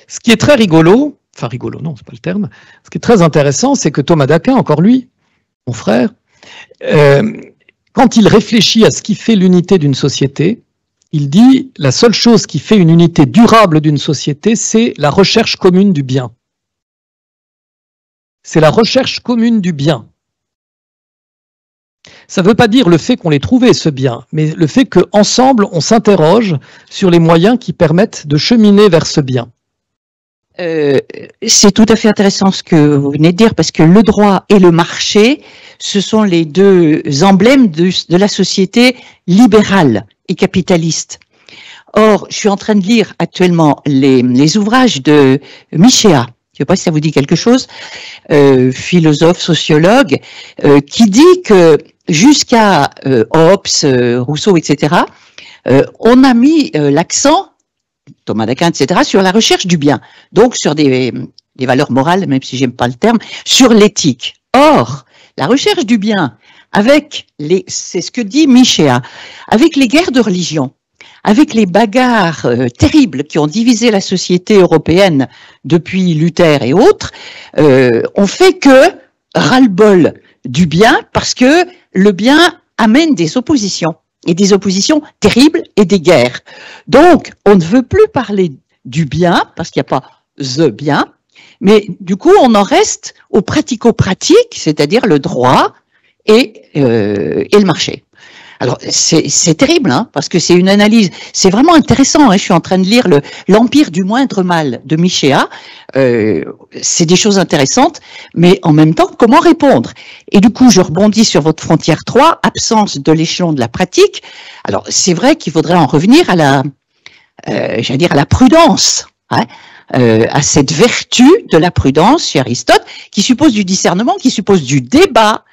Ce qui est très rigolo, enfin rigolo, non, c'est pas le terme, ce qui est très intéressant, c'est que Thomas d'Aquin, encore lui, mon frère, quand il réfléchit à ce qui fait l'unité d'une société, il dit la seule chose qui fait une unité durable d'une société, c'est la recherche commune du bien. C'est la recherche commune du bien. Ça ne veut pas dire le fait qu'on l'ait trouvé, ce bien, mais le fait qu'ensemble, on s'interroge sur les moyens qui permettent de cheminer vers ce bien. C'est tout à fait intéressant ce que vous venez de dire, parce que le droit et le marché, ce sont les deux emblèmes de la société libérale et capitaliste. Or, je suis en train de lire actuellement les ouvrages de Michéa. Je ne sais pas si ça vous dit quelque chose, philosophe, sociologue, qui dit que jusqu'à Hobbes, Rousseau, etc., on a mis l'accent, Thomas d'Aquin, etc., sur la recherche du bien, donc sur des valeurs morales, même si j'aime pas le terme, sur l'éthique. Or, la recherche du bien, c'est ce que dit Michéa, avec les guerres de religion, avec les bagarres terribles qui ont divisé la société européenne depuis Luther et autres, on fait que ras-le-bol du bien, parce que le bien amène des oppositions, et des oppositions terribles et des guerres. Donc, on ne veut plus parler du bien, parce qu'il n'y a pas the bien, mais du coup, on en reste au pratico-pratique, c'est-à-dire le droit et le marché. Alors, c'est terrible, hein, parce que c'est une analyse, c'est vraiment intéressant, hein, je suis en train de lire l'Empire du moindre mal de Michéa, c'est des choses intéressantes, mais en même temps, comment répondre? Et du coup, je rebondis sur votre frontière 3, absence de l'échelon de la pratique. Alors, c'est vrai qu'il faudrait en revenir à j'allais dire à la prudence, hein, à cette vertu de la prudence chez Aristote, qui suppose du discernement, qui suppose du débat,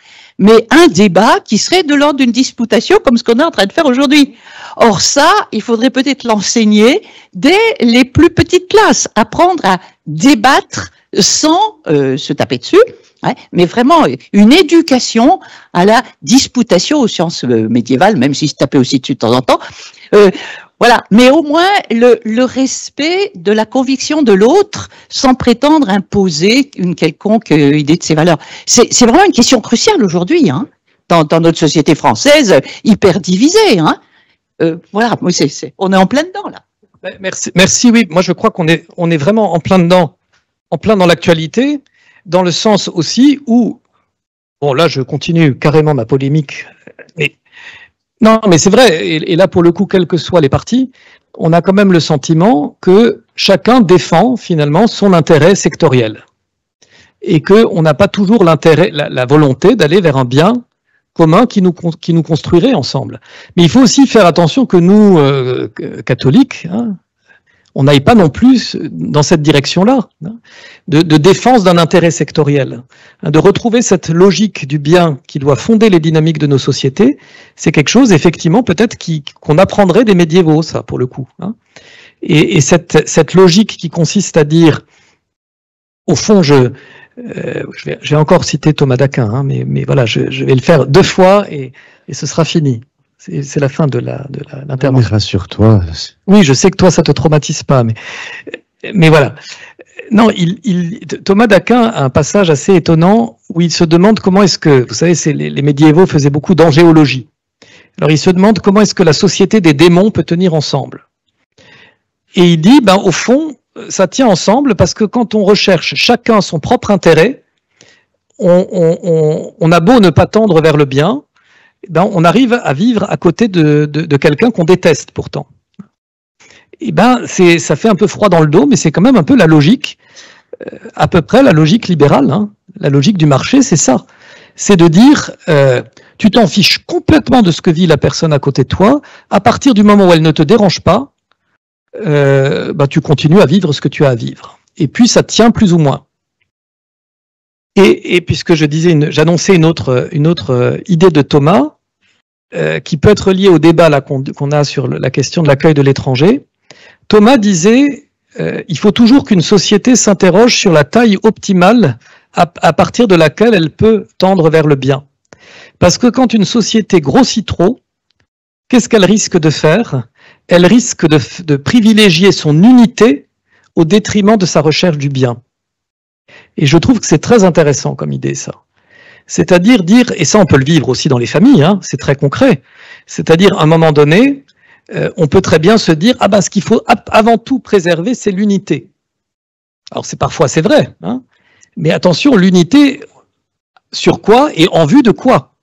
mais un débat qui serait de l'ordre d'une disputation comme ce qu'on est en train de faire aujourd'hui. Or ça, il faudrait peut-être l'enseigner dès les plus petites classes, apprendre à débattre sans se taper dessus, hein, mais vraiment une éducation à la disputation aux sciences médiévales, même si se taper aussi dessus de temps en temps. Voilà, mais au moins le respect de la conviction de l'autre sans prétendre imposer une quelconque idée de ses valeurs. C'est vraiment une question cruciale aujourd'hui, hein, dans notre société française hyper divisée. Hein. Voilà, on est en plein dedans là. Merci, oui. Moi, je crois qu'on est vraiment en plein dedans, en plein dans l'actualité, dans le sens aussi où, bon, là, je continue carrément ma polémique, mais non, mais c'est vrai, et là, pour le coup, quels que soient les partis, on a quand même le sentiment que chacun défend finalement son intérêt sectoriel. Et qu'on n'a pas toujours l'intérêt, la volonté d'aller vers un bien commun qui nous construirait ensemble. Mais il faut aussi faire attention que nous, catholiques, hein, on n'aille pas non plus dans cette direction-là, hein, de défense d'un intérêt sectoriel, hein, de retrouver cette logique du bien qui doit fonder les dynamiques de nos sociétés. C'est quelque chose, effectivement, peut-être qu'on apprendrait des médiévaux, ça, pour le coup. Hein. Et cette logique qui consiste à dire, au fond, je vais encore citer Thomas d'Aquin, hein, mais voilà, je vais le faire 2 fois et ce sera fini. C'est la fin de l'intervention. Rassure-toi. Oui, je sais que toi, ça te traumatise pas, mais voilà. Non, Thomas d'Aquin a un passage assez étonnant où il se demande comment est-ce que, vous savez, les médiévaux faisaient beaucoup d'angéologie. Alors, il se demande comment est-ce que la société des démons peut tenir ensemble. Et il dit, au fond, ça tient ensemble parce que quand on recherche chacun son propre intérêt, on a beau ne pas tendre vers le bien, on arrive à vivre à côté de quelqu'un qu'on déteste pourtant. Et ça fait un peu froid dans le dos, mais c'est quand même un peu la logique, à peu près la logique libérale, hein. La logique du marché, c'est ça. C'est de dire, tu t'en fiches complètement de ce que vit la personne à côté de toi, à partir du moment où elle ne te dérange pas, tu continues à vivre ce que tu as à vivre. Et puis ça tient plus ou moins. Et puisque j'annonçais une autre idée de Thomas, qui peut être liée au débat là qu'on a sur la question de l'accueil de l'étranger, Thomas disait il faut toujours qu'une société s'interroge sur la taille optimale à partir de laquelle elle peut tendre vers le bien. Parce que quand une société grossit trop, qu'est-ce qu'elle risque de faire? Elle risque de privilégier son unité au détriment de sa recherche du bien. Et je trouve que c'est très intéressant comme idée, ça. C'est-à-dire dire, et ça on peut le vivre aussi dans les familles, hein, c'est très concret, c'est-à-dire à un moment donné, on peut très bien se dire, ce qu'il faut avant tout préserver, c'est l'unité. Alors parfois c'est vrai, hein, mais attention, l'unité sur quoi et en vue de quoi?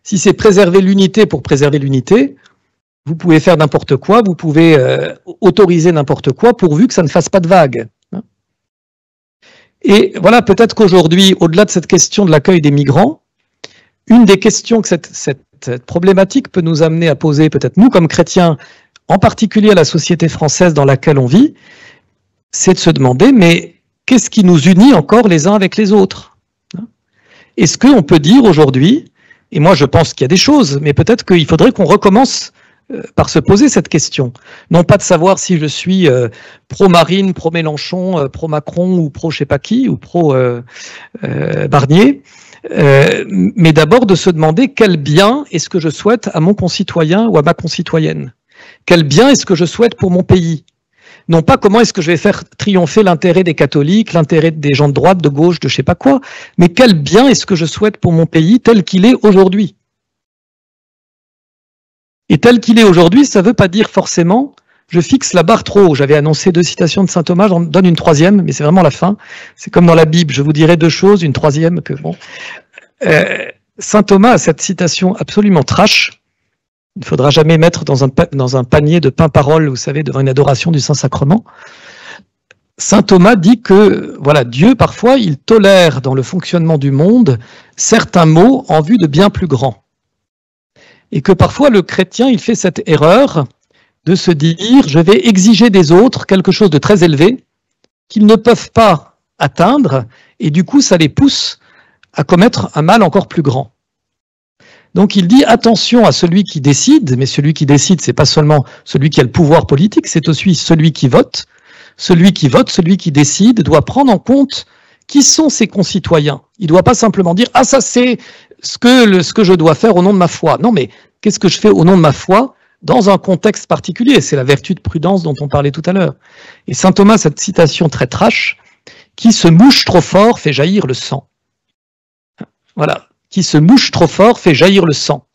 Si c'est préserver l'unité pour préserver l'unité, vous pouvez faire n'importe quoi, vous pouvez autoriser n'importe quoi pourvu que ça ne fasse pas de vagues. Et voilà, peut-être qu'aujourd'hui, au-delà de cette question de l'accueil des migrants, une des questions que cette problématique peut nous amener à poser, peut-être nous comme chrétiens, en particulier à la société française dans laquelle on vit, c'est de se demander, mais qu'est-ce qui nous unit encore les uns avec les autres? Est-ce qu'on peut dire aujourd'hui, et moi je pense qu'il y a des choses, mais peut-être qu'il faudrait qu'on recommence par se poser cette question. Non pas de savoir si je suis pro-Marine, pro-Mélenchon, pro-Macron ou pro-je sais pas qui, ou pro-Barnier, mais d'abord de se demander quel bien est-ce que je souhaite à mon concitoyen ou à ma concitoyenne. Quel bien est-ce que je souhaite pour mon pays? Non pas comment est-ce que je vais faire triompher l'intérêt des catholiques, l'intérêt des gens de droite, de gauche, de je sais pas quoi, mais quel bien est-ce que je souhaite pour mon pays tel qu'il est aujourd'hui? Et tel qu'il est aujourd'hui, ça ne veut pas dire forcément je fixe la barre trop haut. J'avais annoncé 2 citations de saint Thomas, j'en donne une 3e, mais c'est vraiment la fin. C'est comme dans la Bible, je vous dirai 2 choses, une 3e que bon. Saint Thomas a cette citation absolument trash. Il ne faudra jamais mettre dans un panier de pain-parole, vous savez, devant une adoration du Saint-Sacrement. Saint Thomas dit que voilà, Dieu, parfois, il tolère dans le fonctionnement du monde certains maux en vue de bien plus grands. Et que parfois le chrétien, il fait cette erreur de se dire, je vais exiger des autres quelque chose de très élevé qu'ils ne peuvent pas atteindre, et du coup ça les pousse à commettre un mal encore plus grand. Donc il dit attention à celui qui décide, mais celui qui décide, c'est pas seulement celui qui a le pouvoir politique, c'est aussi celui qui vote. Celui qui vote, celui qui décide, doit prendre en compte qui sont ses concitoyens. Il ne doit pas simplement dire « Ah, ça c'est ce que je dois faire au nom de ma foi ». Non, mais qu'est-ce que je fais au nom de ma foi dans un contexte particulier? C'est la vertu de prudence dont on parlait tout à l'heure. Et saint Thomas, cette citation très trash, « Qui se mouche trop fort fait jaillir le sang ». Voilà, « Qui se mouche trop fort fait jaillir le sang ».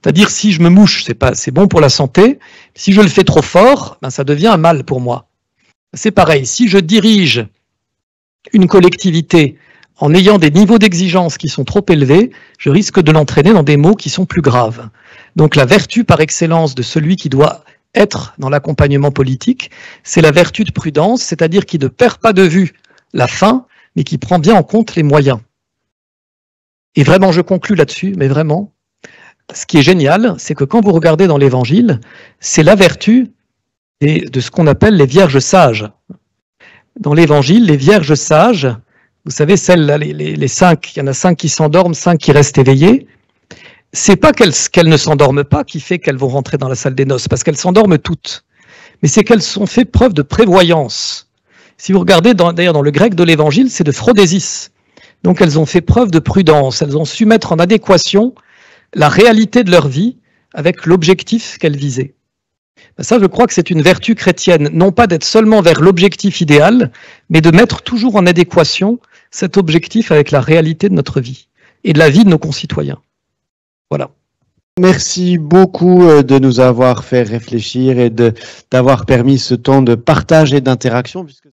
C'est-à-dire, si je me mouche, c'est bon pour la santé. Si je le fais trop fort, ça devient un mal pour moi. C'est pareil, si je dirige une collectivité en ayant des niveaux d'exigence qui sont trop élevés, je risque de l'entraîner dans des maux qui sont plus graves. Donc la vertu par excellence de celui qui doit être dans l'accompagnement politique, c'est la vertu de prudence, c'est-à-dire qui ne perd pas de vue la fin, mais qui prend bien en compte les moyens. Et vraiment, je conclus là-dessus, mais vraiment, ce qui est génial, c'est que quand vous regardez dans l'Évangile, c'est la vertu de ce qu'on appelle les vierges sages. Dans l'Évangile, les vierges sages, vous savez, celles-là, les 5, il y en a 5 qui s'endorment, 5 qui restent éveillées, c'est pas qu'elles ne s'endorment pas qui fait qu'elles vont rentrer dans la salle des noces, parce qu'elles s'endorment toutes, mais c'est qu'elles ont fait preuve de prévoyance. Si vous regardez, d'ailleurs dans le grec de l'Évangile, c'est de phrodésis. Donc elles ont fait preuve de prudence, elles ont su mettre en adéquation la réalité de leur vie avec l'objectif qu'elles visaient. Ça, je crois que c'est une vertu chrétienne, non pas d'être seulement vers l'objectif idéal, mais de mettre toujours en adéquation cet objectif avec la réalité de notre vie et de la vie de nos concitoyens. Voilà. Merci beaucoup de nous avoir fait réfléchir et d'avoir permis ce temps de partage et d'interaction.